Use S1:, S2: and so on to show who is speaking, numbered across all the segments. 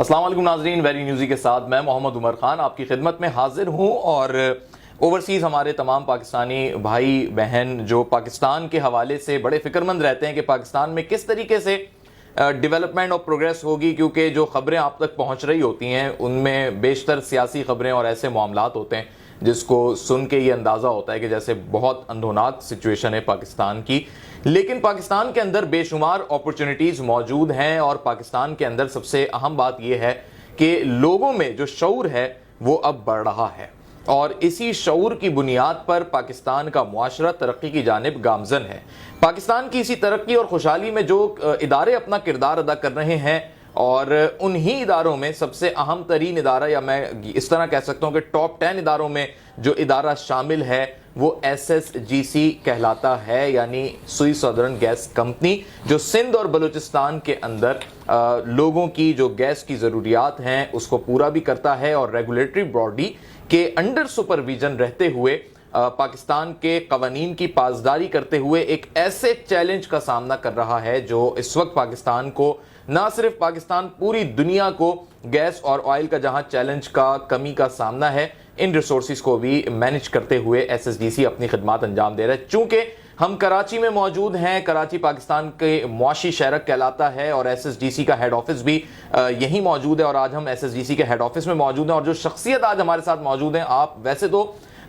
S1: अस्सलाम वालेकुम नाज़रीन, वेरी न्यूज़ी के साथ मैं मोहम्मद उमर खान आपकी खिदमत में हाजिर हूँ। और ओवरसीज़ हमारे तमाम पाकिस्तानी भाई बहन जो पाकिस्तान के हवाले से बड़े फ़िक्रमंद रहते हैं कि पाकिस्तान में किस तरीके से डेवलपमेंट और प्रोग्रेस होगी, क्योंकि जो ख़बरें आप तक पहुँच रही होती हैं उनमें बेशतर सियासी ख़बरें और ऐसे मामलात होते हैं जिसको सुन के ये अंदाज़ा होता है कि जैसे बहुत अंधोनाक सिचुएशन है पाकिस्तान की। लेकिन पाकिस्तान के अंदर बेशुमार अपॉर्चुनिटीज़ मौजूद हैं और पाकिस्तान के अंदर सबसे अहम बात यह है कि लोगों में जो शऊर है वो अब बढ़ रहा है और इसी शऊर की बुनियाद पर पाकिस्तान का मुआशरा तरक्की की जानिब गामजन है। पाकिस्तान की इसी तरक्की और खुशहाली में जो इदारे अपना किरदार अदा कर रहे हैं और उन्हीं इदारों में सबसे अहम तरीन इदारा, या मैं इस तरह कह सकता हूँ कि टॉप 10 इदारों में जो इदारा शामिल है वो SSGC कहलाता है, यानी सुई सदर्न गैस कंपनी, जो सिंध और बलूचिस्तान के अंदर लोगों की जो गैस की ज़रूरियात हैं उसको पूरा भी करता है और रेगुलेटरी बॉडी के अंडर सुपरविजन रहते हुए पाकिस्तान के कवानीन की पासदारी करते हुए एक ऐसे चैलेंज का सामना कर रहा है जो इस वक्त पाकिस्तान को, ना सिर्फ पाकिस्तान, पूरी दुनिया को गैस और ऑयल का जहां चैलेंज का कमी का सामना है, इन रिसोर्सेज को भी मैनेज करते हुए SSGC अपनी खिदमत अंजाम दे रहा है। चूंकि हम कराची में मौजूद हैं, कराची पाकिस्तान के मुआशी शहर कहलाता है और SSGC का हेड ऑफिस भी यहीं मौजूद है और आज हम SSGC के हेड ऑफिस में मौजूद हैं। और जो शख्सियत आज हमारे साथ मौजूद हैं, आप वैसे तो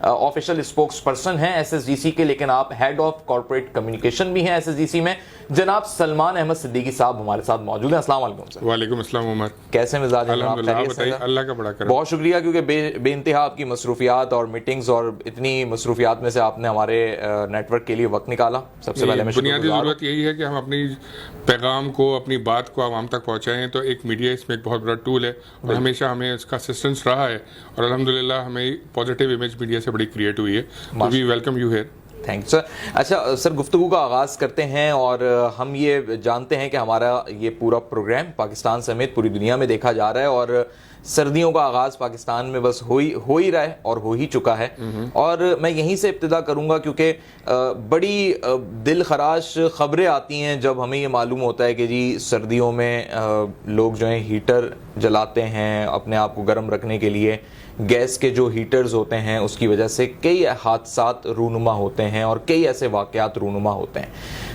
S1: ऑफिशियल स्पोक्स पर्सन हैं SSGC के, लेकिन आप हेड ऑफ कॉर्पोरेट कम्युनिकेशन भी हैं SSGC में। जनाब सलमान अहमद सिद्दीकी साहब हमारे साथ मौजूद हैं। अस्सलाम वालेकुम सर।
S2: वालेकुम अस्सलाम उमर,
S1: कैसे मिजाज हैं?
S2: अल्लाह का बड़ा करम।
S1: बहुत शुक्रिया, क्योंकि बेइंतहा आपकी मसरूफियात और मीटिंग्स और इतनी मसरूफियात में से आपने हमारे नेटवर्क के लिए वक्त निकाला। सबसे पहले
S2: बुनियादी ज़रूरत यही है कि हम अपनी पैगाम को, अपनी बात को आवाम तक पहुँचाएँ, तो एक मीडिया इसमें एक बहुत बड़ा टूल है और हमेशा हमें इसका असिस्टेंस रहा है और अल्हम्दुलिल्लाह हमें पॉजिटिव इमेज मीडिया से बड़ी क्रिएट हुई है। तो we welcome you here.
S1: Thanks sir. अच्छा सर, गुफ्तगू का आगाज़ करते हैं और हम ये जानते हैं कि हमारा ये पूरा प्रोग्राम पाकिस्तान समेत पूरी दुनिया में देखा जा रहा है और सर्दियों का आगाज़ पाकिस्तान में बस हो ही रहा है और हो ही चुका है। और मैं यहीं से इब्तिदा करूंगा क्योंकि बड़ी दिल खराश ख़बरें आती हैं जब हमें ये मालूम होता है कि जी सर्दियों में लोग जो हैं हीटर जलाते हैं अपने आप को गर्म रखने के लिए। गैस के जो हीटर्स होते हैं उसकी वजह से कई हादसात रूनुमा होते हैं और कई ऐसे वाक़यात रूनुमा होते हैं।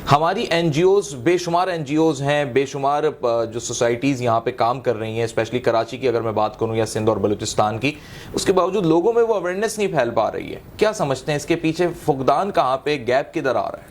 S1: हमारी NGOs, बेशुमार NGOs हैं, बेशुमार जो सोसाइटीज़ यहाँ पे काम कर रही हैं, स्पेशली कराची की अगर मैं बात करूँ या सिंध और बलूचिस्तान की, उसके बावजूद लोगों में वो अवेयरनेस नहीं फैल पा रही है। क्या समझते हैं इसके पीछे फुकदान कहाँ पे, गैप किधर आ रहा है?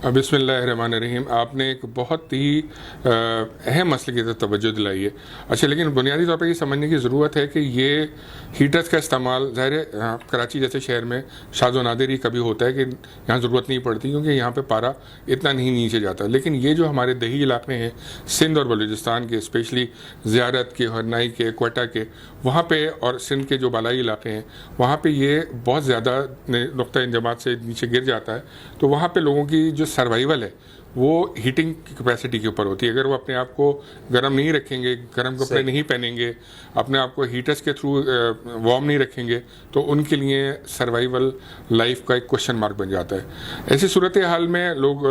S2: बिस्मिल्लाहिर्रहमानिर्रहीम। आपने एक बहुत ही अहम मसले की तरफ तवज्जो दिलाई है। अच्छा, लेकिन बुनियादी तौर पर ये समझने की ज़रूरत है कि ये हीटर्स का इस्तेमाल ज़ाहिर है कराची जैसे शहर में शाज़ो नादिर ही कभी होता है कि यहाँ ज़रूरत नहीं पड़ती क्योंकि यहाँ पे पारा इतना नहीं नीचे जाता। लेकिन ये जो हमारे दही इलाके हैं सिंध और बलूचिस्तान के, स्पेशली ज़ियारत के, हरनाई के, क्वेटा के, वहाँ पे और सिंध के जो बालाई इलाके हैं वहाँ पे ये बहुत ज़्यादा नुक्ता इंजमात से नीचे गिर जाता है। तो वहाँ पे लोगों की जो सर्वाइवल है वो हीटिंग की कैपेसिटी के ऊपर होती है। अगर वो अपने आप को गर्म नहीं रखेंगे, गर्म कपड़े नहीं पहनेंगे, अपने आप को हीटर्स के थ्रू वार्म नहीं रखेंगे, तो उनके लिए सर्वाइवल लाइफ का एक क्वेश्चन मार्क बन जाता है। ऐसी सूरत हाल में लोग,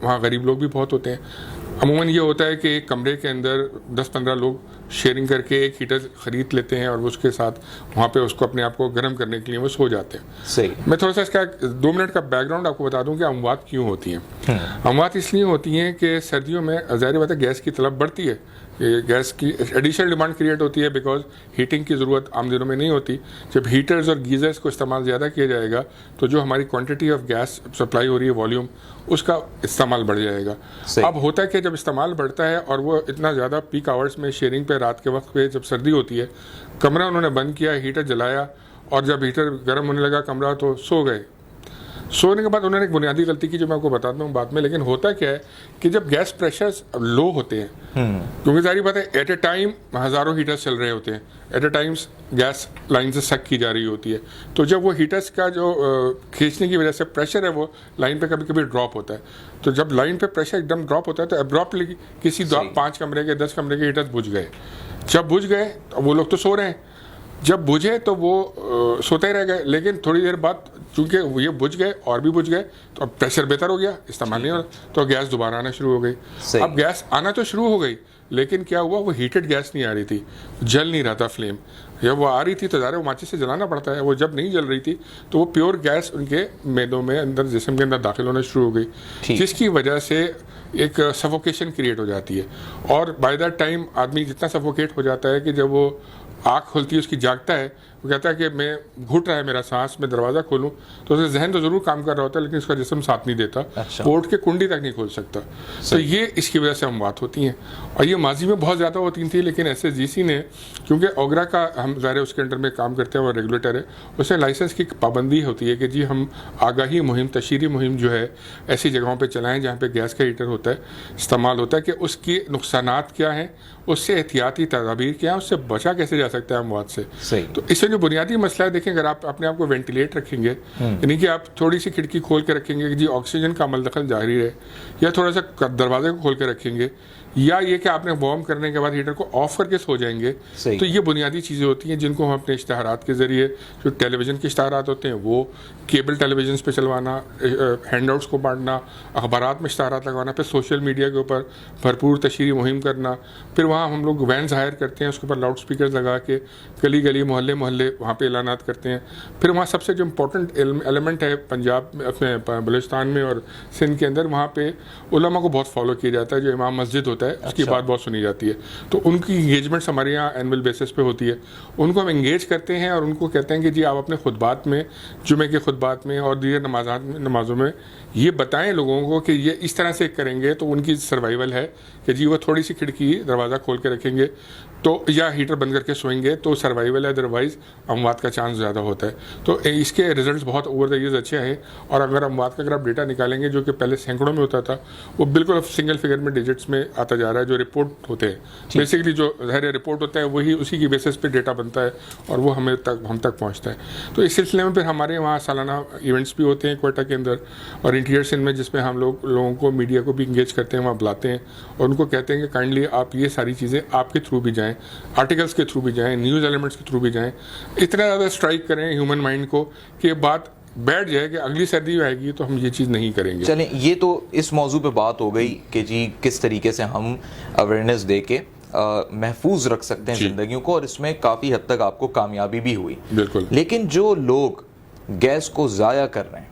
S2: वहाँ गरीब लोग भी बहुत होते हैं। अमूमन ये होता है कि एक कमरे के अंदर 10-15 लोग शेयरिंग करके एक हीटर ख़रीद लेते हैं और उसके साथ वहाँ पे उसको अपने आप को गर्म करने के लिए वो सो जाते हैं।
S1: सही।
S2: मैं थोड़ा सा इसका 2 मिनट का बैकग्राउंड आपको बता दूं कि अमवात क्यों होती हैं। अमवात इसलिए होती हैं कि सर्दियों में ज़ाहिर बात है गैस की तलब बढ़ती है, गैस की एडिशनल डिमांड क्रिएट होती है बिकॉज हीटिंग की ज़रूरत आम दिनों में नहीं होती। जब हीटर्स और गीज़र्स को इस्तेमाल ज़्यादा किया जाएगा तो जो हमारी क्वांटिटी ऑफ गैस सप्लाई हो रही है, वॉल्यूम, उसका इस्तेमाल बढ़ जाएगा। अब होता है कि जब इस्तेमाल बढ़ता है और वो इतना ज़्यादा पीक आवर्स में शेयरिंग पे रात के वक्त पे जब सर्दी होती है, कमरा उन्होंने बंद किया, हीटर जलाया और जब हीटर गर्म होने लगा कमरा तो सो गए। सोने के बाद उन्होंने एक बुनियादी गलती की जो मैं आपको बताता हूँ बाद में। लेकिन होता क्या है कि जब गैस प्रेशर्स लो होते हैं, क्योंकि सारी बात है एट ए टाइम हज़ारों हीटर्स चल रहे होते हैं, एट ए टाइम्स गैस लाइन से सक की जा रही होती है, तो जब वो हीटर्स का जो खींचने की वजह से प्रेशर है वो लाइन पे कभी कभी ड्रॉप होता है। तो जब लाइन पे प्रेशर एकदम ड्रॉप होता है तो एब्रॉप्टली किसी 5 कमरे के 10 कमरे के हीटर्स बुझ गए। जब बुझ गए तो वो लोग तो सो रहे हैं, जब बुझे तो वो सोते रह गए, लेकिन थोड़ी देर बाद चूंकि ये बुझ गए और भी बुझ गए तो अब प्रेशर बेहतर हो गया, इस्तेमाल नहीं हो रहा, तो गैस दोबारा आना शुरू हो गई। अब गैस आना तो शुरू हो गई लेकिन क्या हुआ, वो हीटेड गैस नहीं आ रही थी, जल नहीं रहा था फ्लेम। जब वो आ रही थी तो ज़्यादा वो माचिस से जलाना पड़ता है, वो जब नहीं जल रही थी तो वो प्योर गैस उनके मैदों में अंदर जिस्म के अंदर दाखिल होना शुरू हो गई, जिसकी वजह से एक सफोकेशन क्रिएट हो जाती है। और बाय दैट टाइम आदमी जितना सफोकेट हो जाता है कि जब वो आँख खुलती है, उसकी जागता है, वो कहता है कि मैं घुट रहा है मेरा सांस, मैं दरवाज़ा खोलूं, तो उसका जहन तो ज़रूर काम कर रहा होता है लेकिन उसका जिस्म साथ नहीं देता।
S1: अच्छा।
S2: वो उठ के कुंडी तक नहीं खोल सकता। तो ये इसकी वजह से अमवात होती हैं, और ये माजी में बहुत ज़्यादा होती थी, लेकिन SSGC ने, क्योंकि ओगरा का हम ज़ाहिर उसके अंडर में काम करते हैं और रेगुलेटर है, उसमें लाइसेंस की पाबंदी होती है कि जी हम आगाही मुहिम, तशहीरी मुहिम जो है ऐसी जगहों पर चलाएँ जहाँ पर गैस का हीटर होता है, इस्तेमाल होता है, कि उसके नुकसानात क्या हैं, उससे एहतियाती तदाबीर क्या है, उससे बचा कैसे जा सकता है अमवात से।
S1: सही।
S2: तो इसमें जो बुनियादी मसला है, देखें, अगर आप अपने आप को वेंटिलेट रखेंगे, यानी कि आप थोड़ी सी खिड़की खोल के रखेंगे कि जी ऑक्सीजन का अमल दखल जारी है, या थोड़ा सा दरवाजे को खोल के रखेंगे, या ये कि आपने वार्म करने के बाद हीटर को ऑफ करके सो जाएंगे, तो ये बुनियादी चीज़ें होती हैं जिनको हम अपने इश्तहारात के ज़रिए, जो टेलीविज़न के इश्तहारात होते हैं वो केबल टेलीविजन पे चलवाना, हैंडआउट्स को बांटना, अखबारात में इश्तहारात लगवाना, फिर सोशल मीडिया के ऊपर भरपूर तशहीरी मुहिम करना, फिर वहाँ हम लोग वैन्स हायर करते हैं, उसके ऊपर लाउड स्पीकर लगा के गली गली मोहल्ले मोहल्ले वहाँ पे ऐलानात करते हैं। फिर वहाँ सबसे जो इम्पोर्टेंट एलिमेंट है पंजाब में, अपने बलूचिस्तान में और सिंध के अंदर, वहाँ पे उलमा को बहुत फॉलो किया जाता है, जो इमाम मस्जिद होता है उसकी बात बहुत सुनी जाती है, तो उनकी इंगेजमेंट्स हमारे यहाँ एनुअल बेसिस पे होती है। उनको हम इंगेज करते हैं और उनको कहते हैं कि जी आप अपने खुतबात में, जुमे के खुतबात में और दीगर नमाज़ों में ये बताएं लोगों को कि ये इस तरह से करेंगे तो उनकी सर्वाइवल है, कि जी वो थोड़ी सी खिड़की दरवाज़ा खोल के रखेंगे तो, या हीटर बंद करके सोएंगे तो सर्वाइवल है, अदरवाइज़ अमवात का चांस ज़्यादा होता है। तो इसके रिजल्ट्स बहुत ओवर द ईयर्स अच्छे हैं, और अगर अमवात का अगर आप डेटा निकालेंगे जो कि पहले सैकड़ों में होता था, वो बिल्कुल सिंगल फिगर में डिजिट्स में आता जा रहा है। जो रिपोर्ट होते हैं बेसिकली, जो ज़ाहिर रिपोर्ट होता है वही उसी की बेसिस पे डेटा बनता है और वो हम तक पहुँचता है। तो इस सिलसिले में फिर हमारे वहाँ सालाना इवेंट्स भी होते हैं क्वेटा के अंदर और इंटीरियर सिंध में, जिसमें हम लोगों को, मीडिया को भी इंगेज करते हैं, वहाँ बुलाते हैं और उनको कहते हैं कि काइंडली आप ये सारी चीज़ें आपके थ्रू भी जाएँ, आर्टिकल्स के थ्रू भी जाएँ, न्यूज़ एलिमेंट्स के थ्रू भी जाएँ, इतना ज़्यादा स्ट्राइक करें ह्यूमन माइंड को कि बात बैठ जाए कि अगली सर्दी आएगी तो हम ये चीज़ नहीं करेंगे।
S1: चलें, ये तो इस मौजू पे बात हो गई कि जी किस तरीके से हम अवेयरनेस दे के महफूज रख सकते हैं ज़िंदगियों को, और इसमें काफ़ी हद तक आपको कामयाबी भी हुई।
S2: बिल्कुल।
S1: लेकिन जो लोग गैस को ज़ाया कर रहे हैं,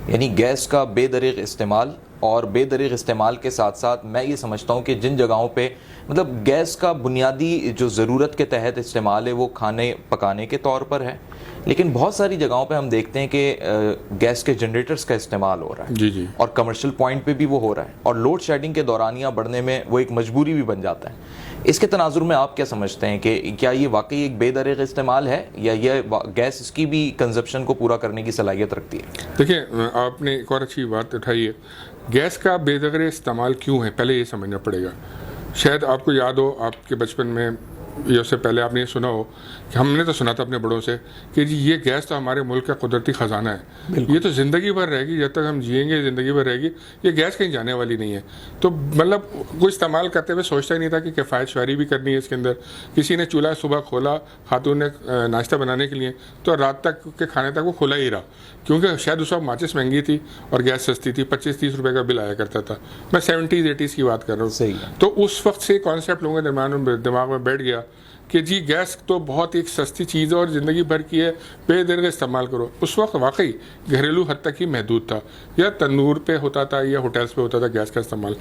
S1: यानी गैस का बेदरीग इस्तेमाल, और बेदरीग इस्तेमाल के साथ साथ मैं ये समझता हूँ कि जिन जगहों पे मतलब गैस का बुनियादी जो ज़रूरत के तहत इस्तेमाल है वो खाने पकाने के तौर पर है, लेकिन बहुत सारी जगहों पे हम देखते हैं कि गैस के जनरेटर्स का इस्तेमाल हो रहा है।
S2: जी।
S1: और कमर्शियल पॉइंट पे भी वो हो रहा है, और लोड शेडिंग के दौरानिया बढ़ने में वो एक मजबूरी भी बन जाता है। इसके तनाजुर में आप क्या समझते हैं कि क्या ये वाकई एक बेदरीग इस्तेमाल है, या ये गैस इसकी भी कंजप्शन को पूरा करने की सलाहियत रखती है?
S2: देखिए, आपने एक और अच्छी बात उठाई है, गैस का बेदरीग इस्तेमाल क्यों है, पहले ये समझना पड़ेगा। शायद आपको याद हो, आपके बचपन में या उससे पहले आपने ये सुना हो कि हमने तो सुना था अपने बड़ों से कि जी ये गैस तो हमारे मुल्क का कुदरती ख़जाना है, ये तो ज़िंदगी भर रहेगी, जब तक हम जिएंगे ज़िंदगी भर रहेगी, ये गैस कहीं जाने वाली नहीं है। तो मतलब कोई इस्तेमाल करते हुए सोचता ही नहीं था कि किफ़ायत शुमारी भी करनी है इसके अंदर। किसी ने चूल्हा सुबह खोला खातून ने नाश्ता बनाने के लिए, तो रात तक के खाने तक वो खुला ही रहा, क्योंकि शायद उस वक्त माचिस महंगी थी और गैस सस्ती थी, 25-30 रुपये का बिल आया करता था। मैं 70s-80s की बात कर रहा हूँ। तो उस वक्त से कॉन्सेप्ट लोगों के दिमाग में बैठ गया कि जी गैस तो बहुत एक सस्ती चीज़ है और ज़िंदगी भर की है, बेदरीग इस्तेमाल करो। उस वक्त वाकई घरेलू हद तक ही महदूद था, या तंदूर पे होता था या होटल्स पे होता था गैस का इस्तेमाल।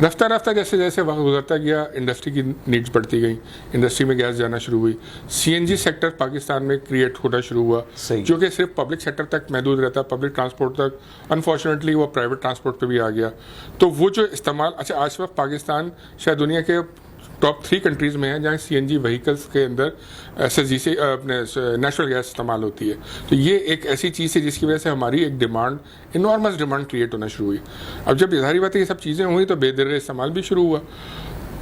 S2: रफ्ता रफ्ता जैसे जैसे वक्त गुजरता गया, इंडस्ट्री की नीड्स बढ़ती गई, इंडस्ट्री में गैस जाना शुरू हुई, CNG सेक्टर पाकिस्तान में क्रिएट होना शुरू हुआ, जो कि सिर्फ पब्लिक सेक्टर तक महदूद रहता, पब्लिक ट्रांसपोर्ट तक, अनफॉर्चुनेटली वो प्राइवेट ट्रांसपोर्ट पे भी आ गया। तो वो जो इस्तेमाल, अच्छा आज वक्त पाकिस्तान शायद दुनिया के टॉप 3 कंट्रीज़ में है जहाँ CNG व्हीकल्स के अंदर SSG से अपने नेचुरल गैस इस्तेमाल होती है। तो ये एक ऐसी चीज़ है जिसकी वजह से हमारी एक डिमांड, इनॉर्मस डिमांड क्रिएट होना शुरू हुई। अब जब जाहिर बात है ये सब चीज़ें हुई तो बेदरीग इस्तेमाल भी शुरू हुआ,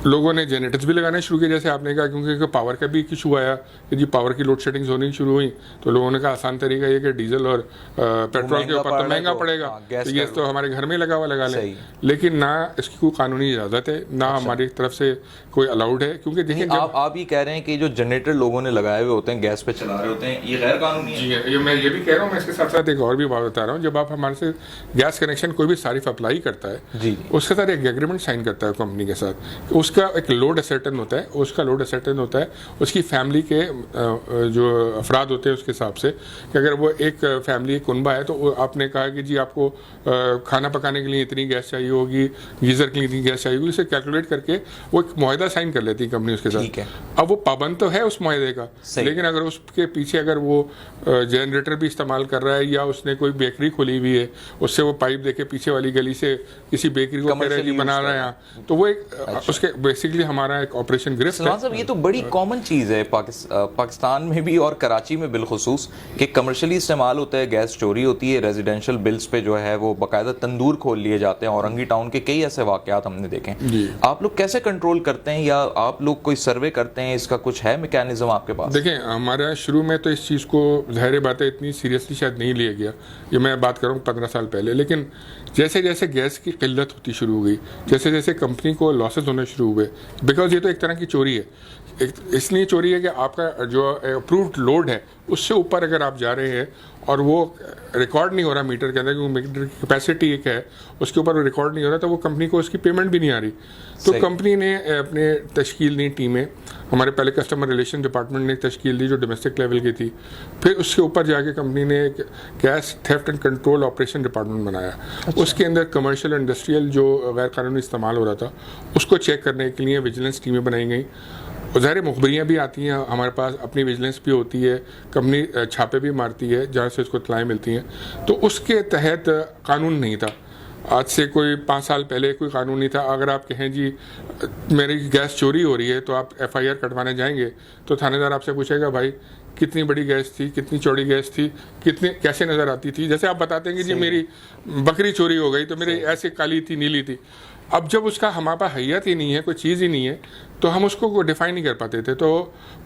S2: लोगों ने जनरेटर्स भी लगाने शुरू किए, जैसे आपने कहा, क्योंकि पावर का भी एक इशू आया कि जी पावर की लोड शेडिंग्स होनी शुरू हुई, तो लोगों ने कहा आसान तरीका ये कि डीजल और पेट्रोल के ऊपर तो महंगा पड़ेगा, तो ये तो हमारे घर में लगा हुआ लगा लें। लेकिन ना इसकी कोई कानूनी इजाज़त है, ना हमारी तरफ से कोई अलाउड है, क्योंकि देखिए
S1: आप ये कह रहे हैं कि जो जनरेटर लोगों ने लगाए हुए होते हैं, गैस पे चला रहे होते हैं, ये गैर कानूनी है।
S2: जी, मैं ये भी कह रहा हूँ, मैं इसके साथ साथ एक और भी बात बता रहा हूँ। जब आप हमारे से गैस कनेक्शन कोई भी सारिफ अप्लाई करता है, उसके साथ एक एग्रीमेंट साइन करता है कंपनी के साथ, उसके उसका एक लोड असर्टन होता है, उसकी फैमिली के जो अफराद होते हैं उसके हिसाब से, कि अगर वो एक फैमिली कुनबा है तो आपने कहा कि जी आपको खाना पकाने के लिए इतनी गैस चाहिए होगी, गीज़र के लिए इतनी गैस चाहिए होगी, उसे कैलकुलेट करके वो एक मुआहदा साइन कर लेती है कंपनी उसके साथ। अब वो पाबंद तो है उस मुआहदे का, लेकिन अगर उसके पीछे अगर वो जनरेटर भी इस्तेमाल कर रहा है या उसने कोई बेकरी खोली हुई है, उससे वो पाइप देके पीछे वाली गली से किसी बेकरी को कह रहा है कि बना रहे हैं, तो वो एक उसके बेसिकली हमारा एक ऑपरेशन गिरफ्त है।
S1: साहब ये तो बड़ी कॉमन चीज़ है पाकिस्तान में भी और कराची में बिलखुसूस, कि कमर्शियली इस्तेमाल होता है, गैस चोरी होती है, रेजिडेंशियल बिल्स पे जो है वो बाकायदा तंदूर खोल लिए जाते हैं। औरंगी टाउन के कई ऐसे वाकयात हमने देखे हैं। आप लोग कैसे कंट्रोल करते हैं, या आप लोग कोई सर्वे करते हैं, इसका कुछ है मैकेनिज्म आपके पास?
S2: देखें, हमारा शुरू में तो इस चीज़ को ज़ाहिर बात है इतनी सीरियसली शायद नहीं लिया गया, ये मैं बात कर रहा हूँ 15 साल पहले, लेकिन जैसे जैसे गैस की किल्लत होती शुरू हो गई, जैसे जैसे कंपनी को लॉसेस होने शुरू हुए, बिकॉज ये तो एक तरह की चोरी है, इसलिए चोरी है कि आपका जो अप्रूव्ड लोड है उससे ऊपर अगर आप जा रहे हैं और वो रिकॉर्ड नहीं हो रहा मीटर के अंदर, क्योंकि मीटर की कैपेसिटी एक है, उसके ऊपर वो रिकॉर्ड नहीं हो रहा, तो वो कंपनी को उसकी पेमेंट भी नहीं आ रही। तो कंपनी ने अपने तश्कील दी टीमें, हमारे पहले कस्टमर रिलेशन डिपार्टमेंट ने तश्कील दी जो डोमेस्टिक लेवल की थी, फिर उसके ऊपर जाके कंपनी ने एक gas theft and control operation department बनाया। उसके अंदर कमर्शियल और इंडस्ट्रियल जो गैर कानूनी इस्तेमाल हो रहा था उसको चेक करने के लिए विजिलेंस टीमें बनाई गई। ज़ाहिर मुखबरियाँ भी आती हैं हमारे पास, अपनी विजिलेंस भी होती है, कंपनी छापे भी मारती है जहाँ से उसको इत्तलाएँ मिलती हैं। तो उसके तहत कानून नहीं था, आज से कोई 5 साल पहले कोई कानून नहीं था। अगर आप कहें जी मेरी गैस चोरी हो रही है तो आप FIR कटवाने जाएंगे तो थानेदार आपसे पूछेगा भाई कितनी बड़ी गैस थी, कितनी चौड़ी गैस थी, कितने कैसे नज़र आती थी। जैसे आप बताते हैं कि जी मेरी बकरी चोरी हो गई तो मेरी ऐसे काली थी, नीली थी। अब जब उसका हमारे पास हैयत ही नहीं है, कोई चीज़ ही नहीं है, तो हम उसको डिफाइन नहीं कर पाते थे। तो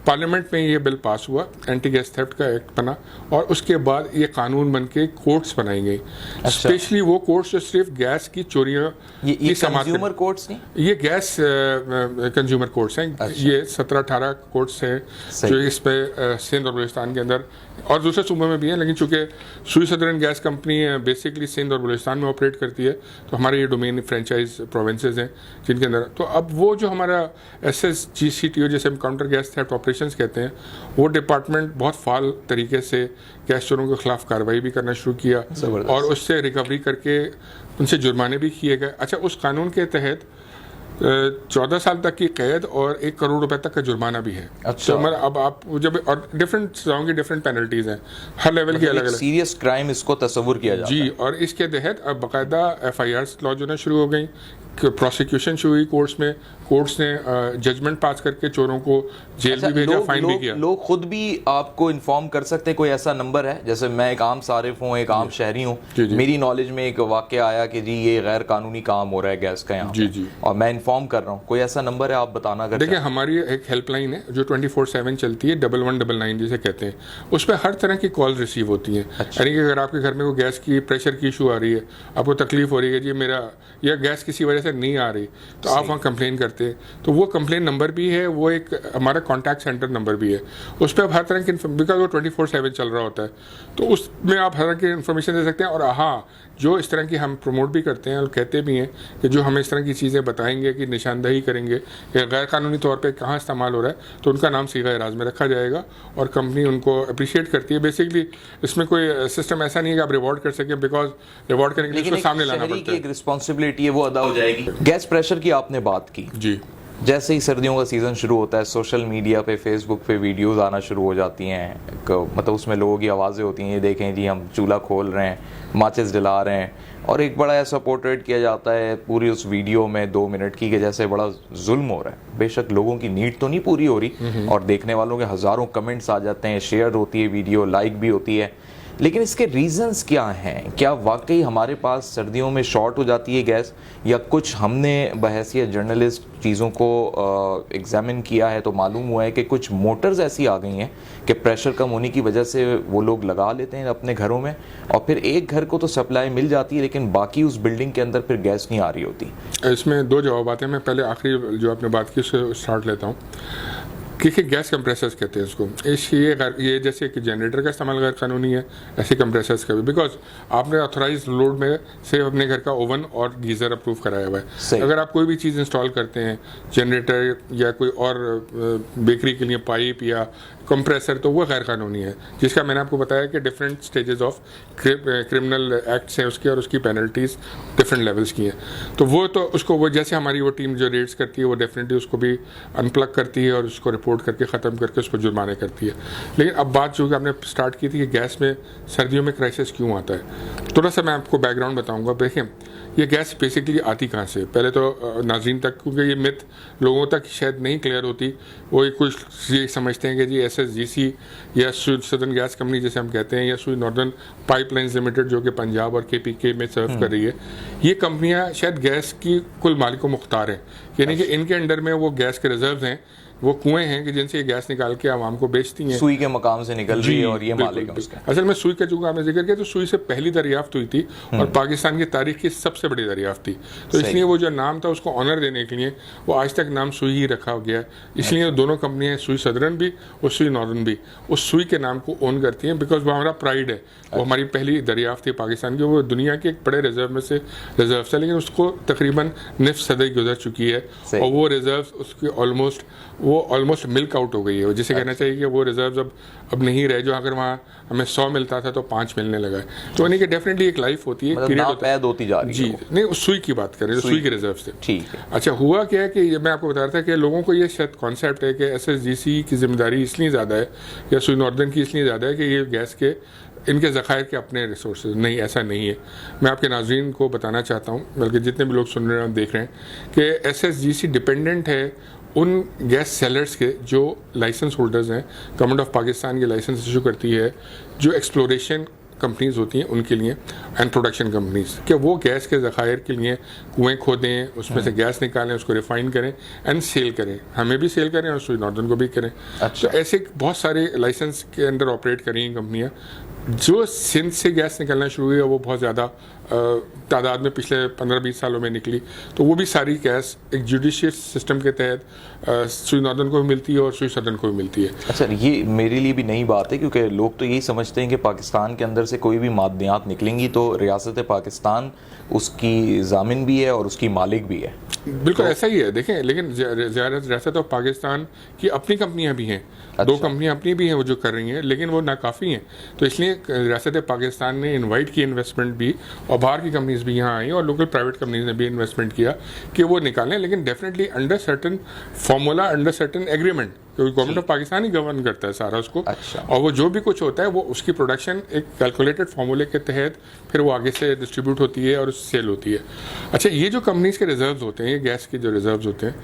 S2: पार्लियामेंट में ये बिल पास हुआ, एंटी गैस थेफ्ट का एक्ट बना, और उसके बाद ये कानून बन के कोर्ट्स बनाई गई। स्पेशली वो कोर्ट्स जो सिर्फ गैस की चोरियाँ,
S1: ये कंज्यूमर कोर्ट्स नहीं,
S2: ये गैस कंज्यूमर कोर्ट्स हैं। ये 17-18 कोर्ट्स हैं जो इस पे सिंध और बलूचिस्तान के अंदर और दूसरे सूबों में भी हैं, लेकिन चूंकि Sui southern gas company basically Sindh और बलूचिस्तान में ऑपरेट करती है, तो हमारे ये डोमेन फ्रेंचाइज प्रोविंसेस हैं जिनके अंदर। तो अब वो जो हमारा SSGCTO जैसे हम काउंटर गैस थेफ्ट ऑपरेशंस कहते हैं, वो डिपार्टमेंट बहुत फाल तरीके से गैस चोरों के खिलाफ कार्रवाई भी करना शुरू किया और उससे रिकवरी करके उनसे जुर्माने भी किए गए। अच्छा, उस कानून के तहत 14 साल तक की कैद और 1 करोड़ रुपए तक का जुर्माना भी है।
S1: अच्छा।
S2: तो अब आप जब और डिफरेंट सजाओं की डिफरेंट पेनल्टीज हैं, हर लेवल की अलग अलग
S1: सीरियस क्राइम इसको तस्वुर किया जाता है।
S2: जी, और इसके तहत अब बाकायदा FIRs लॉन्च होना शुरू हो गई, प्रोसिक्यूशन शुरू हुई कोर्ट्स में, कोर्ट्स ने जजमेंट पास करके चोरों को जेल भी भेजा, फाइन भी किया।
S1: लोग खुद भी आपको इन्फॉर्म कर सकते हैं, कोई ऐसा नंबर है? जैसे मैं एक आम सारिफ हूँ, एक आम शहरी हूँ, मेरी नॉलेज में एक वाकया आया कि जी ये गैर कानूनी काम हो रहा है गैस का यहाँ पे, और मैं इन्फॉर्म कर रहा हूँ, कोई ऐसा नंबर है आप बताना? अगर
S2: देखिए, हमारी एक हेल्पलाइन है जो 24/7 चलती है, 1199 जिसे कहते हैं। उस पर हर तरह की कॉल रिसीव होती हैं। यानी कि अगर आपके घर में कोई गैस की प्रेशर की इशू आ रही है, आपको तकलीफ हो रही है जी मेरा या गैस किसी वजह से नहीं आ रही, तो आप वहाँ कंप्लेन करते हैं, तो वो कंप्लेन नंबर भी है, वो एक हमारा कॉन्टैक्ट सेंटर नंबर भी है। उस पर आप हर तरह की बिकॉज वो 24/7 चल रहा होता है, तो उसमें आप हर तरह की इन्फॉर्मेशन दे सकते हैं। और हाँ, जो इस तरह की हम प्रमोट भी करते हैं और कहते भी हैं कि जो हमें इस तरह की चीज़ें बताएंगे कि निशानदही करेंगे कि गैर कानूनी तौर पे कहाँ इस्तेमाल हो रहा है, तो उनका नाम सीगा एराज में रखा जाएगा और कंपनी उनको अप्रिशिएट करती है। बेसिकली इसमें कोई सिस्टम ऐसा नहीं है कि आप रिवॉर्ड कर सकें, बिकॉज रिवॉर्ड करने के लिए उसको सामने लाना पड़ता है।
S1: एक रिस्पॉन्सिबिलिटी है, वो अदा हो जाएगी। गैस प्रेशर की आपने बात की
S2: जी।
S1: जैसे ही सर्दियों का सीज़न शुरू होता है, सोशल मीडिया पे, फेसबुक पे वीडियोस आना शुरू हो जाती हैं, मतलब उसमें लोगों की आवाज़ें होती हैं, ये देखें जी हम चूल्हा खोल रहे हैं, माचिस जला रहे हैं, और एक बड़ा ऐसा पोर्ट्रेट किया जाता है पूरी उस वीडियो में 2 मिनट की कि जैसे बड़ा जुल्म हो रहा है। बेशक लोगों की नीड तो नहीं पूरी हो रही और देखने वालों के हज़ारों कमेंट्स आ जाते हैं, शेयर होती है वीडियो, लाइक भी होती है, लेकिन इसके रीजंस क्या हैं? क्या वाकई हमारे पास सर्दियों में शॉर्ट हो जाती है गैस, या कुछ हमने बहैसियत जर्नलिस्ट चीज़ों को एग्जामिन किया है तो मालूम हुआ है कि कुछ मोटर्स ऐसी आ गई हैं कि प्रेशर कम होने की वजह से वो लोग लगा लेते हैं अपने घरों में, और फिर एक घर को तो सप्लाई मिल जाती है लेकिन बाकी उस बिल्डिंग के अंदर फिर गैस नहीं आ रही होती।
S2: इसमें 2 जवाब आते हैं। मैं पहले आखिरी जो आपने बात की उससे स्टार्ट लेता हूँ। देखिए गैस कंप्रेसर्स कहते हैं इसको, ये जैसे कि जनरेटर का इस्तेमाल गैर कानूनी है, ऐसे कंप्रेसर्स का भी, बिकॉज आपने ऑथराइज लोड में से अपने घर का ओवन और गीज़र अप्रूव कराया हुआ है। अगर आप कोई भी चीज़ इंस्टॉल करते हैं, जनरेटर या कोई और बेकरी के लिए पाइप या कंप्रेसर, तो वो गैर कानूनी है, जिसका मैंने आपको बताया कि different stages of criminal acts हैं उसके, और उसकी पेनल्टीज डिफरेंट लेवल्स की हैं। तो वो जैसे हमारी वो टीम जो रेड्स करती है वो डेफिनेटली उसको भी अनप्लग करती है और उसको रिपोर्ट करके ख़त्म करके उसको जुर्माने करती है। लेकिन अब बात जो कि आपने स्टार्ट की थी कि गैस में सर्दियों में क्राइसिस क्यों आता है, थोड़ा सा मैं आपको बैकग्राउंड बताऊंगा। देखें ये गैस बेसिकली आती कहाँ से, पहले तो नाज़रीन तक, क्योंकि ये मिथ लोगों तक शायद नहीं क्लियर होती, वो कुछ ये समझते हैं कि जी SSGC या सदर्न गैस कंपनी जैसे हम कहते हैं, या सुई नॉर्दर्न पाइपलाइंस लिमिटेड जो कि पंजाब और KPK में सर्व कर रही है, ये कंपनियां शायद गैस की कुल मालिको मुख्तार हैं, यानी कि इनके अंडर में वो गैस के रिजर्व हैं, वो कुएं हैं कि जिनसे ये गैस निकाल के आवाम को बेचती हैं,
S1: सुई के मकाम से निकल रही है और ये मालिक है उसका।
S2: असल में सुई का जो आपने जिक्र किया, तो सुई से पहली दरियाफ्त हुई थी और पाकिस्तान की तारीख की सबसे बड़ी दरियाफ्त थी, तो इसलिए वो जो नाम था उसको ऑनर देने के लिए वो आज तक नाम सुई ही रखा गया। इसलिए दोनों कंपनियां, सुई सदर्न भी और सुई नॉर्दर्न भी, उस सुई के नाम को ओन करती हैं, बिकॉज वो हमारा प्राइड है, वो हमारी पहली दरियाफ्त थी पाकिस्तान की, वो दुनिया के एक बड़े रिजर्व में से रिजर्व था, लेकिन उसको तकरीबन निफ्स सदी गुजर चुकी है और वो रिजर्व उसकी ऑलमोस्ट मिल्क आउट हो गई है। जिसे कहना चाहिए कि वो रिजर्व अब नहीं रहे, जो अगर वहाँ हमें 100 मिलता था तो 5 मिलने लगा है। तो यानी कि डेफिनेटली एक लाइफ होती है, पीरियड
S1: होती जा रही है।
S2: जी नहीं, उस सुई की बात करें, सुई के रिजर्व से।
S1: ठीक है।
S2: अच्छा, हुआ क्या है कि मैं आपको बता रहा था कि लोगों को ये शायद कॉन्सेप्ट है कि SSGC की जिम्मेदारी इसलिए ज़्यादा है या सुई नॉर्दर्न की इसलिए ज़्यादा है कि ये गैस के इनके ज़खायर के अपने रिसोर्सेज। नहीं, ऐसा नहीं है। मैं आपके नाज़रीन को बताना चाहता हूँ, बल्कि जितने भी लोग सुन रहे हैं देख रहे हैं, कि SSGC डिपेंडेंट है उन गैस सेलर्स के जो लाइसेंस होल्डर्स हैं, गवर्नमेंट ऑफ पाकिस्तान की लाइसेंस इशू करती है, जो एक्सप्लोरेशन कंपनीज होती हैं उनके लिए एंड प्रोडक्शन कंपनीज, कि वो गैस के ज़खायर के लिए कुएं खोदें, उसमें से गैस निकालें, उसको रिफाइन करें एंड सेल करें, हमें भी सेल करें और सुई नॉर्दर्न को भी करें।
S1: अच्छा।
S2: तो ऐसे बहुत सारे लाइसेंस के अंडर ऑपरेट कर रही हैं कंपनियाँ। जो सिंध से गैस निकलना शुरू हुई है वो बहुत ज़्यादा तादाद में पिछले 15-20 सालों में निकली, तो वो भी सारी गैस एक जुडिशियस सिस्टम के तहत सुई नॉर्दर्न को भी मिलती है और सुई सदर्न को भी मिलती है।
S1: अच्छा, ये मेरे लिए भी नई बात है, क्योंकि लोग तो यही समझते हैं कि पाकिस्तान के अंदर से कोई भी मादनियात निकलेंगी तो रियासत पाकिस्तान उसकी जामिन भी है और उसकी मालिक भी है।
S2: बिल्कुल ऐसा ही है। देखें, लेकिन रियासत ऑफ पाकिस्तान की अपनी कंपनियां भी हैं।
S1: अच्छा।
S2: 2 कंपनियां अपनी भी हैं वो जो कर रही हैं, लेकिन वो नाकाफ़ी हैं। तो इसलिए रियासत पाकिस्तान ने इनवाइट की इन्वेस्टमेंट भी, और बाहर की कंपनीज भी यहाँ आई और लोकल प्राइवेट कंपनीज ने भी इन्वेस्टमेंट किया कि वो निकालें, लेकिन definitely under certain formula, under certain agreement, क्योंकि गवर्नमेंट ऑफ पाकिस्तान ही गवर्न करता है सारा उसको।
S1: अच्छा।
S2: और वो जो भी कुछ होता है वो उसकी प्रोडक्शन एक कैलकुलेटेड फार्मूले के तहत फिर वो आगे से डिस्ट्रीब्यूट होती है और सेल होती है। अच्छा, ये जो कंपनीज के रिजर्व्स होते हैं, ये गैस के जो रिजर्व्स होते हैं,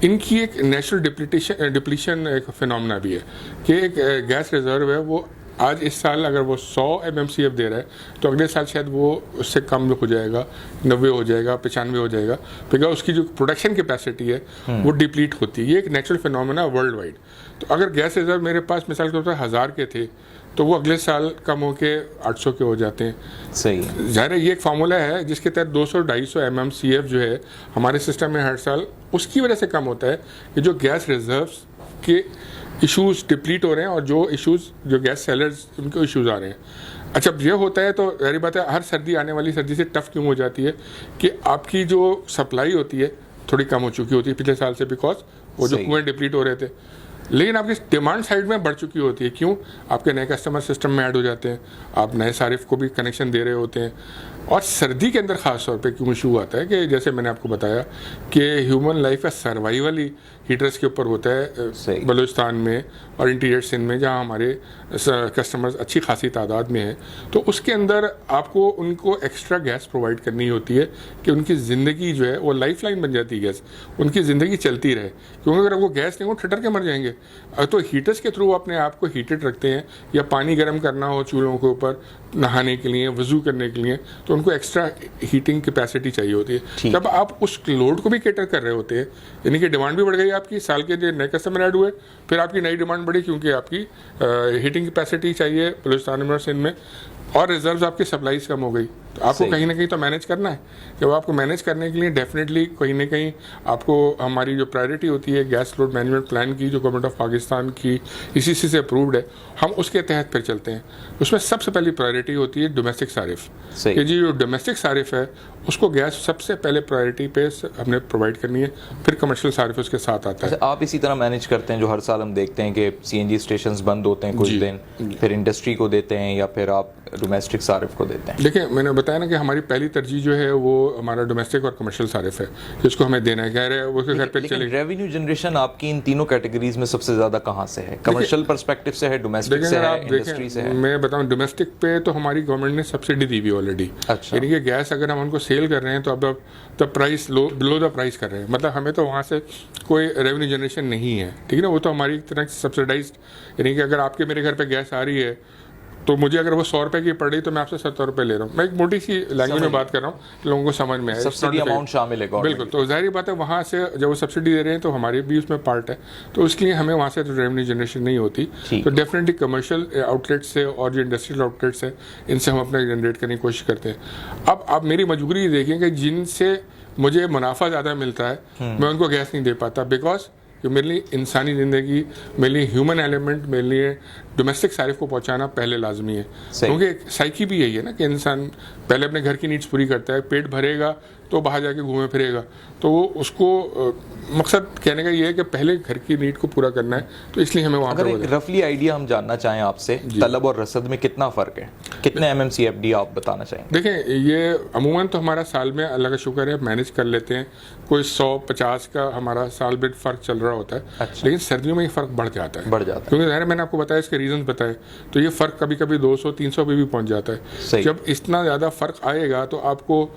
S2: इनकी एक नेचुरल डिप्लीशन एक फिनोमेना भी है कि एक गैस रिजर्व है, वो आज इस साल अगर वो 100 MMCF दे रहा है तो अगले साल शायद वो उससे कम हो जाएगा, 90 हो जाएगा, 95 हो जाएगा, बिकॉज उसकी जो प्रोडक्शन कैपेसिटी है वो डिप्लीट होती है। ये एक नेचुरल फिनोमेना वर्ल्ड वाइड। तो अगर गैस रिजर्व मेरे पास मिसाल के तौर पर 1000 के थे तो वो अगले साल कम होके 800 के हो जाते हैं।
S1: सही।
S2: ज़ाहिर है ये एक फार्मूला है जिसके तहत 200-250 MMCF जो है हमारे सिस्टम में हर साल उसकी वजह से कम होता है कि जो गैस रिजर्व्स के इश्यूज डिप्लीट हो रहे हैं और जो इश्यूज जो गैस सेलर्स उनको इश्यूज आ रहे हैं। अच्छा, ये होता है तो जाहिर बात है हर सर्दी आने वाली सर्दी से टफ क्यों हो जाती है कि आपकी जो सप्लाई होती है थोड़ी कम हो चुकी होती है पिछले साल से, बिकॉज वो जो कुएं डिप्लीट हो रहे थे, लेकिन आपकी डिमांड साइड में बढ़ चुकी होती है। क्यों? आपके नए कस्टमर सिस्टम में ऐड हो जाते हैं, आप नए सारिफ को भी कनेक्शन दे रहे होते हैं। और सर्दी के अंदर ख़ास तौर पे क्यों इशू आता है कि जैसे मैंने आपको बताया कि ह्यूमन लाइफ का सर्वाइवल ही हीटर्स के ऊपर होता है बलूचिस्तान में और इंटीरियर सिंध में, जहाँ हमारे कस्टमर्स अच्छी खासी तादाद में हैं। तो उसके अंदर आपको उनको एक्स्ट्रा गैस प्रोवाइड करनी होती है कि उनकी ज़िंदगी जो है वो लाइफ लाइन बन जाती है, गैस उनकी ज़िंदगी चलती रहे। क्योंकि अगर वो गैस नहीं, वो ठटर के मर जाएंगे। तो हीटर्स के थ्रू अपने आप को हीटेड रखते हैं, या पानी गर्म करना हो चूल्हों के ऊपर नहाने के लिए, वज़ू करने के लिए, तो उनको एक्स्ट्रा हीटिंग कैपेसिटी चाहिए होती है। जब आप उस लोड को भी कैटर कर रहे होते हैं, यानी कि डिमांड भी बढ़ गई आपकी, साल के जो नए कस्टमर ऐड हुए, फिर आपकी नई डिमांड बढ़ी क्योंकि आपकी हीटिंग कैपेसिटी चाहिए बलूचिस्तान में और सिंध में, और रिजर्व्स आपकी सप्लाईज कम हो गई। तो आपको कहीं ना कहीं तो मैनेज करना है। जब आपको मैनेज करने के लिए डेफिनेटली कहीं ना कहीं आपको हमारी जो प्रायोरिटी होती है गैस लोड मैनेजमेंट प्लान की, जो गवर्नमेंट ऑफ पाकिस्तान की ICC से अप्रूव्ड है, हम उसके तहत फिर चलते हैं। उसमें सबसे पहली प्रायोरिटी होती है डोमेस्टिक सारिफ, कि जी जो डोमेस्टिक सारिफ है उसको गैस सबसे पहले प्रायोरिटी पे हमने प्रोवाइड करनी है, फिर कमर्शियल सारिफ उसके साथ आता है।
S1: आप इसी तरह मैनेज करते हैं जो हर साल हम देखते हैं कि CNG स्टेशंस बंद होते हैं कुछ दिन, फिर इंडस्ट्री को देते हैं या फिर आप डोमेस्टिक सारिफ को देते हैं?
S2: देखिए, मैंने बताया ना कि हमारी पहली तरजीह जो है वो हमारा डोमेस्टिक और कमर्शियल सारिफ है, जिसको हमें देना है। कह रहे हैं उसके घर पे चले।
S1: रेवेन्यू जनरेशन आपकी इन तीनों कैटेगरीज में सबसे ज्यादा कहाँ से है? कमर्शियल पर्सपेक्टिव से है, डोमेस्टिक से है, इंडस्ट्री से है?
S2: मैं बताऊं, डोमेस्टिक पे तो हमारी गवर्नमेंट ने सब्सिडी दी हुई ऑलरेडी।
S1: अच्छा।
S2: यानी कि गैस अगर हम उनको सेल कर रहे हैं तो अब प्राइस बिलो द प्राइस कर रहे हैं, मतलब हमें तो वहाँ से कोई रेवेन्यू जनरेशन नहीं है, ठीक है ना। वो तो हमारी तरह से सब्सिडाइज्ड, यानी कि अगर आपके मेरे घर पे गैस आ रही है तो मुझे अगर वो 100 रुपए की पड़ रही तो मैं आपसे 70 रुपए ले रहा हूँ। मैं एक मोटी सी लैंग्वेज में बात कर रहा हूँ, लोगों को समझ में आए,
S1: सब्सिडी अमाउंट शामिल है।
S2: बिल्कुल, तो जाहिर बात है वहाँ से जब वो सब्सिडी दे रहे हैं तो हमारे भी उसमें पार्ट है, तो उसके लिए हमें वहाँ से तो रेवेन्यू जनरेशन नहीं होती। तो डेफिनेटली कमर्शियल आउटलेट से और जो इंडस्ट्रियल आउटलेट्स है इनसे हम अपना जनरेट करने की कोशिश करते हैं। अब आप मेरी मजबूरी देखें कि जिनसे मुझे मुनाफा ज़्यादा मिलता है मैं उनको गैस नहीं दे पाता, बिकॉज कि मेरे लिए इंसानी ज़िंदगी, मेरे लिए ह्यूमन एलिमेंट, मेरे लिए डोमेस्टिक सारिफ को पहुंचाना पहले लाजमी है। क्योंकि साइकी भी यही है ना कि इंसान पहले अपने घर की नीड्स पूरी करता है, पेट भरेगा तो बाहर जाके घूमे फिरेगा, तो वो उसको मकसद कहने का ये है कि पहले घर की नीड को पूरा करना है, तो इसलिए हमें वहाँ
S1: पर एक रफली आइडिया हम जानना चाहें आपसे, तलब और रसद में कितना फ़र्क है, कितने MMCFD आप बताना चाहेंगे?
S2: देखें, ये अमूमन तो हमारा साल में अल्लाह का शुक्र है मैनेज कर लेते हैं, कोई 100-50 का हमारा साल भर फ़र्क चल रहा होता है।
S1: अच्छा।
S2: लेकिन सर्दियों में ये फ़र्क बढ़ जाता है, क्योंकि ज़ाहिर मैंने आपको बताया, इसके रीज़न बताए, तो ये फ़र्क कभी कभी 200-300 पे भी पहुँच जाता है। जब इतना ज़्यादा फ़र्क आएगा तो आपको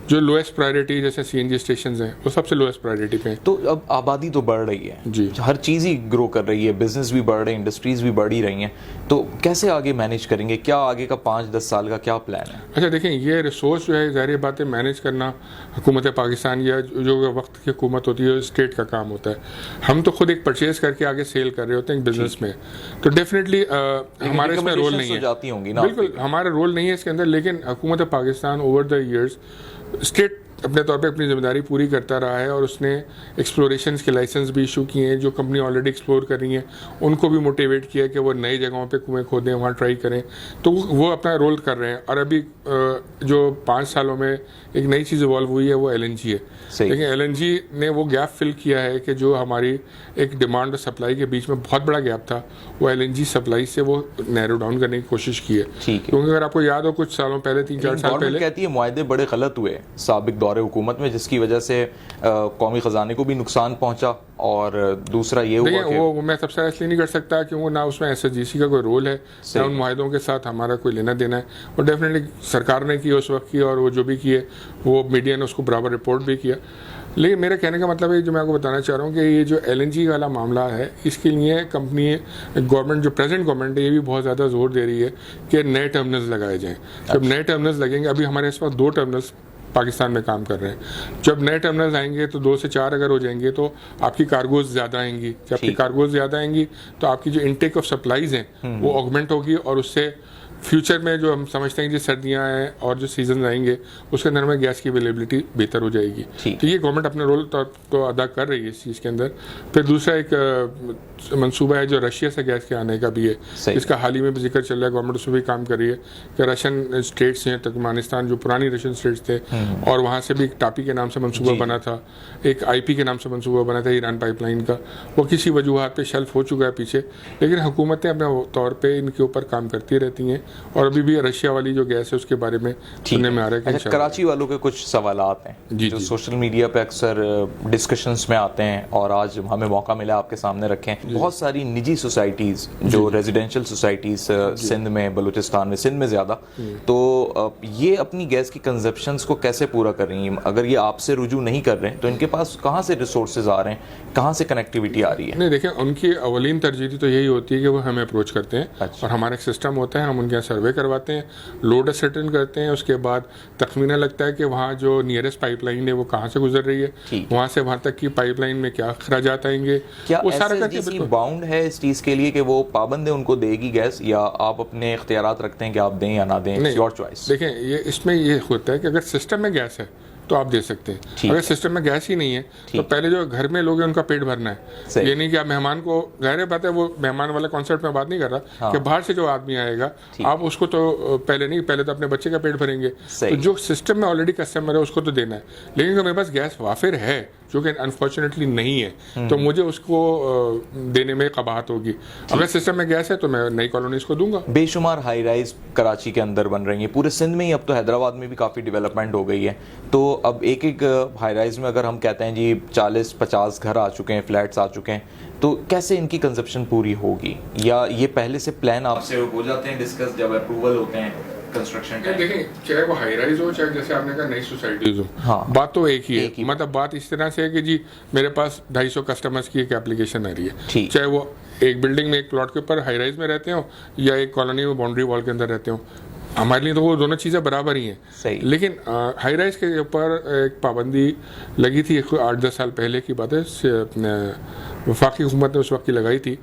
S2: जो लोएस्ट प्रायोरिटी जैसे CNG स्टेशन हैं वो सबसे लोएस्ट प्रायोरिटी पे।
S1: तो अब आबादी तो बढ़ रही है
S2: जी,
S1: हर चीज़ ही ग्रो कर रही है, बिजनेस भी बढ़ रहे हैं, इंडस्ट्रीज भी बढ़ ही रही हैं, तो कैसे आगे मैनेज करेंगे? क्या आगे का 5-10 साल का क्या प्लान है?
S2: अच्छा देखें, ये रिसोर्स जो है ज़ाहिर बात है मैनेज करना हुकूमत पाकिस्तान या जो वक्त की हुकूमत होती है स्टेट का काम होता है। हम तो खुद एक परचेज करके आगे सेल कर रहे होते हैं बिजनेस में, तो डेफिनेटली हमारे इसमें रोल नहीं है।
S1: जाती होंगी ना?
S2: बिल्कुल, हमारा रोल नहीं है इसके अंदर, लेकिन हुकूमत Pakistan over the years state अपने तौर पे अपनी जिम्मेदारी पूरी करता रहा है, और उसने एक्सप्लोरेशन के लाइसेंस भी इशू किए हैं। जो कंपनी ऑलरेडी एक्सप्लोर कर रही हैं उनको भी मोटिवेट किया कि वो नई जगहों पे कुएं खोदें, वहाँ ट्राई करें, तो वो अपना रोल कर रहे हैं। और अभी जो 5 सालों में एक नई चीज़ इवॉल्व हुई है वो LNG है। लेकिन LNG ने वो गैप फिल किया है कि जो हमारी एक डिमांड और सप्लाई के बीच में बहुत बड़ा गैप था, वो LNG सप्लाई से वो नैरो डाउन करने की कोशिश की है। क्योंकि अगर आपको याद हो कुछ सालों पहले 3-4 साल पहले
S1: कहती है मुआहदे बड़े गलत हुए साबिक दौरे हुकूमत में, जिसकी वजह से कौमी खजाने को भी नुकसान पहुंचा, और दूसरा ये हुआ कि
S2: वो मैं सबसे इसलिए नहीं कर सकता क्योंकि ना उसमें SSGC का कोई रोल है, ना उन मुआहदों के साथ हमारा कोई लेना देना है। और डेफिनेटली सरकार ने की उस वक्त की, और वो जो भी किए वो मीडिया ने उसको बराबर रिपोर्ट भी किया। लेकिन मेरे कहने का मतलब है, जो मैं आपको बताना चाह रहा हूँ कि ये जो LNG वाला मामला है, इसके लिए कंपनी गवर्नमेंट, जो प्रेजेंट गवर्नमेंट है, ये भी बहुत ज़्यादा जोर दे रही है कि नए टर्मिनल्स लगाए जाएँ। जब नए टर्मिनल्स लगेंगे, अभी हमारे इस वक्त 2 टर्मिनल्स पाकिस्तान में काम कर रहे हैं, जब नए टर्मिनल्स आएंगे तो 2 से 4 अगर हो जाएंगे तो आपकी कार्गोज ज़्यादा आएंगी। जब आपकी कार्गोज ज़्यादा आएंगी तो आपकी जो इनटेक ऑफ सप्लाईज हैं वो ऑगमेंट होगी, और उससे फ्यूचर में जो हम समझते हैं कि सर्दियाँ हैं और जो सीजन आएंगे उसके अंदर में गैस की अवेलेबिलिटी बेहतर हो जाएगी। तो ये गवर्नमेंट अपना रोल तो अदा कर रही है इस चीज़ के अंदर। फिर दूसरा एक मंसूबा है जो रशिया से गैस के आने का भी है, इसका हाल ही में भी जिक्र चल रहा है, गवर्नमेंट उसमें भी काम कर रही है कि रशियन स्टेट्स हैं, तुर्कमेनिस्तान जो पुरानी रशियन स्टेट्स थे, और वहाँ से भी एक टापी के नाम से मंसूबा बना था, एक IP के नाम से मंसूबा बना था ईरान पाइपलाइन का, वो किसी वजूहत पे शेल्फ हो चुका है पीछे। लेकिन हुकूमतें अपने तौर पर इनके ऊपर काम करती रहती हैं, और अभी भी रशिया वाली जो गैस है उसके बारे में सुनने में आ रहा है कि
S1: कराची वालों के कुछ सवालात हैं जो सोशल मीडिया पे अक्सर डिस्कशंस में आते हैं, और आज हमें मौका मिला आपके सामने रखें। बहुत सारी निजी सोसाइटीज़ जो रेजिडेंशियल सोसाइटीज़ सिंध में, बलूचिस्तान में, सिंध में ज़्यादा, तो ये अपनी गैस की कंजप्शंस को कैसे पूरा कर रही हैं? अगर ये आपसे रुजू नहीं कर रहे हैं तो इनके पास कहाँ से रिसोर्सेज आ रहे हैं, कहाँ से कनेक्टिविटी आ रही है?
S2: नहीं, देखें, उनकी अवलीन तरजीह तो यही होती है कि वो हमें अप्रोच करते हैं। और हमारा एक सिस्टम होता है, हम उनके यहाँ सर्वे करवाते हैं, लोड असर्टेन करते हैं, उसके बाद तखमीना लगता है कि वहाँ जो नियरेस्ट पाइपलाइन है वो कहाँ से गुजर रही है, वहाँ से वहाँ तक की पाइपलाइन में क्या अखराजात आएंगे,
S1: क्या
S2: वो सारा करके
S1: SSDC बाउंड है इस चीज़ के लिए कि वो पाबंद है, उनको देगी गैस, या आप अपने इख्तियारात रखते हैं कि आप दें या ना दें, इट्स योर चॉइस?
S2: देखें, ये इसमें ये होता है कि अगर सिस्टम में गैस है तो आप दे सकते हैं। अगर सिस्टम में गैस ही नहीं है तो पहले जो घर में लोग हैं उनका पेट भरना है। ये नहीं कि आप मेहमान को, जाहिर बात है वो मेहमान वाला कॉन्सेप्ट में बात नहीं कर रहा कि बाहर से जो आदमी आएगा आप उसको तो पहले नहीं, पहले तो अपने बच्चे का पेट भरेंगे। तो जो सिस्टम में ऑलरेडी कस्टमर है उसको तो देना है। लेकिन अगर मेरे पास गैस वाफिर है जो कि अनफॉर्चुनेटली नहीं है तो मुझे उसको देने में कबाहत होगी। अगर सिस्टम में गैस है तो मैं नई कॉलोनीज को दूंगा।
S1: बेशुमार हाई राइज कराची के अंदर बन रही है, पूरे सिंध में ही, अब तो हैदराबाद में भी काफ़ी डेवलपमेंट हो गई है। तो अब एक एक हाई राइज में अगर हम कहते हैं जी 40-50 घर आ चुके हैं, फ्लैट्स आ चुके हैं, तो कैसे इनकी कंजप्शन पूरी होगी? या ये पहले से प्लान आपसे हो जाते हैं डिस्कस जब अप्रूवल होते हैं कंस्ट्रक्शन?
S2: देखें, चाहे वो हाई राइज हो, चाहे जैसे आपने कहा नई सोसाइटीज हो, बात तो एक ही है। मतलब बात इस तरह से है कि जी मेरे पास 250 कस्टमर्स की एक एप्लीकेशन आ रही है, चाहे वो एक बिल्डिंग में एक प्लॉट के ऊपर हाई राइज में रहते हो या एक कॉलोनी में बाउंड्री वॉल के अंदर रहते हो, हमारे लिए तो वो दोनों चीज़ें बराबर ही हैं। लेकिन हाई राइज के ऊपर एक पाबंदी लगी थी 8-10 साल पहले की बात है, वफाकी हुकूमत ने उस वक्त की लगाई थी।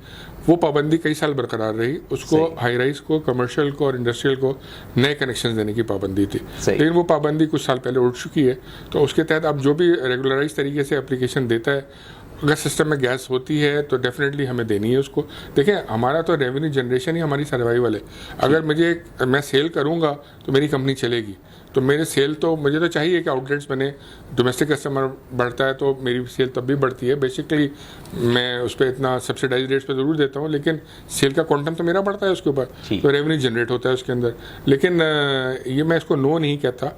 S2: वो पाबंदी कई साल बरकरार रही। उसको हाई राइज को, कमर्शियल को और इंडस्ट्रियल को नए कनेक्शन देने की पाबंदी थी। लेकिन वो पाबंदी कुछ साल पहले उठ चुकी है। तो उसके तहत अब जो भी रेगुलराइज तरीके से एप्लीकेशन देता है, अगर सिस्टम में गैस होती है तो डेफिनेटली हमें देनी है उसको। देखें, हमारा तो रेवेन्यू जनरेशन ही हमारी सर्वाइवल है। अगर मैं सेल करूंगा तो मेरी कंपनी चलेगी, तो मेरे सेल तो मुझे तो चाहिए कि आउटलेट्स बने, डोमेस्टिक कस्टमर बढ़ता है तो मेरी सेल तब भी बढ़ती है। बेसिकली मैं उस पर इतना सब्सिडाइज रेट्स पे ज़रूर देता हूँ, लेकिन सेल का क्वांटम तो मेरा बढ़ता है उसके ऊपर, तो रेवेन्यू जनरेट होता है उसके अंदर। लेकिन ये मैं इसको नो नहीं कहता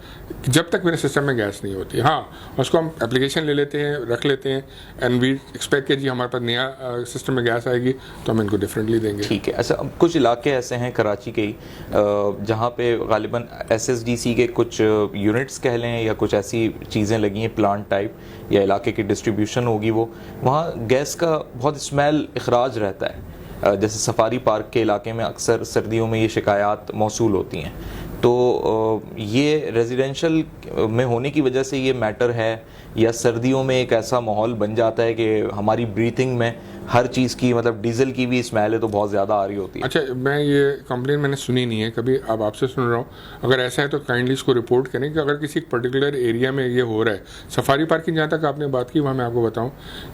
S2: जब तक मेरे सिस्टम में गैस नहीं होती। हाँ, उसको हम एप्लीकेशन ले लेते हैं, रख लेते हैं, एंड वी एक्सपेक्ट कि जी हमारे पास नया सिस्टम में गैस आएगी तो हम इनको डिफरेंटली देंगे।
S1: ठीक है। अच्छा, कुछ इलाके ऐसे हैं कराची के ही जहाँ पे गालिबन SSDC के कुछ यूनिट्स कह लें या कुछ ऐसी चीज़ें लगी हैं, प्लांट टाइप, या इलाके की डिस्ट्रीब्यूशन होगी, वो वहाँ गैस का बहुत स्मेल इखराज रहता है। जैसे सफारी पार्क के इलाके में अक्सर सर्दियों में ये शिकायत मौसूल होती हैं। तो ये रेजिडेंशियल में होने की वजह से ये मैटर है, या सर्दियों में एक ऐसा माहौल बन जाता है कि हमारी ब्रीथिंग में हर चीज़ की, मतलब डीजल की भी स्मेल है तो बहुत ज़्यादा आ रही होती है?
S2: अच्छा, मैं ये कंप्लेन मैंने सुनी नहीं है कभी, अब आपसे सुन रहा हूँ। अगर ऐसा है तो काइंडली इसको रिपोर्ट करें कि अगर किसी पर्टिकुलर एरिया में ये हो रहा है। सफारी पार्क की जहाँ तक आपने बात की, वहाँ मैं आपको बताऊँ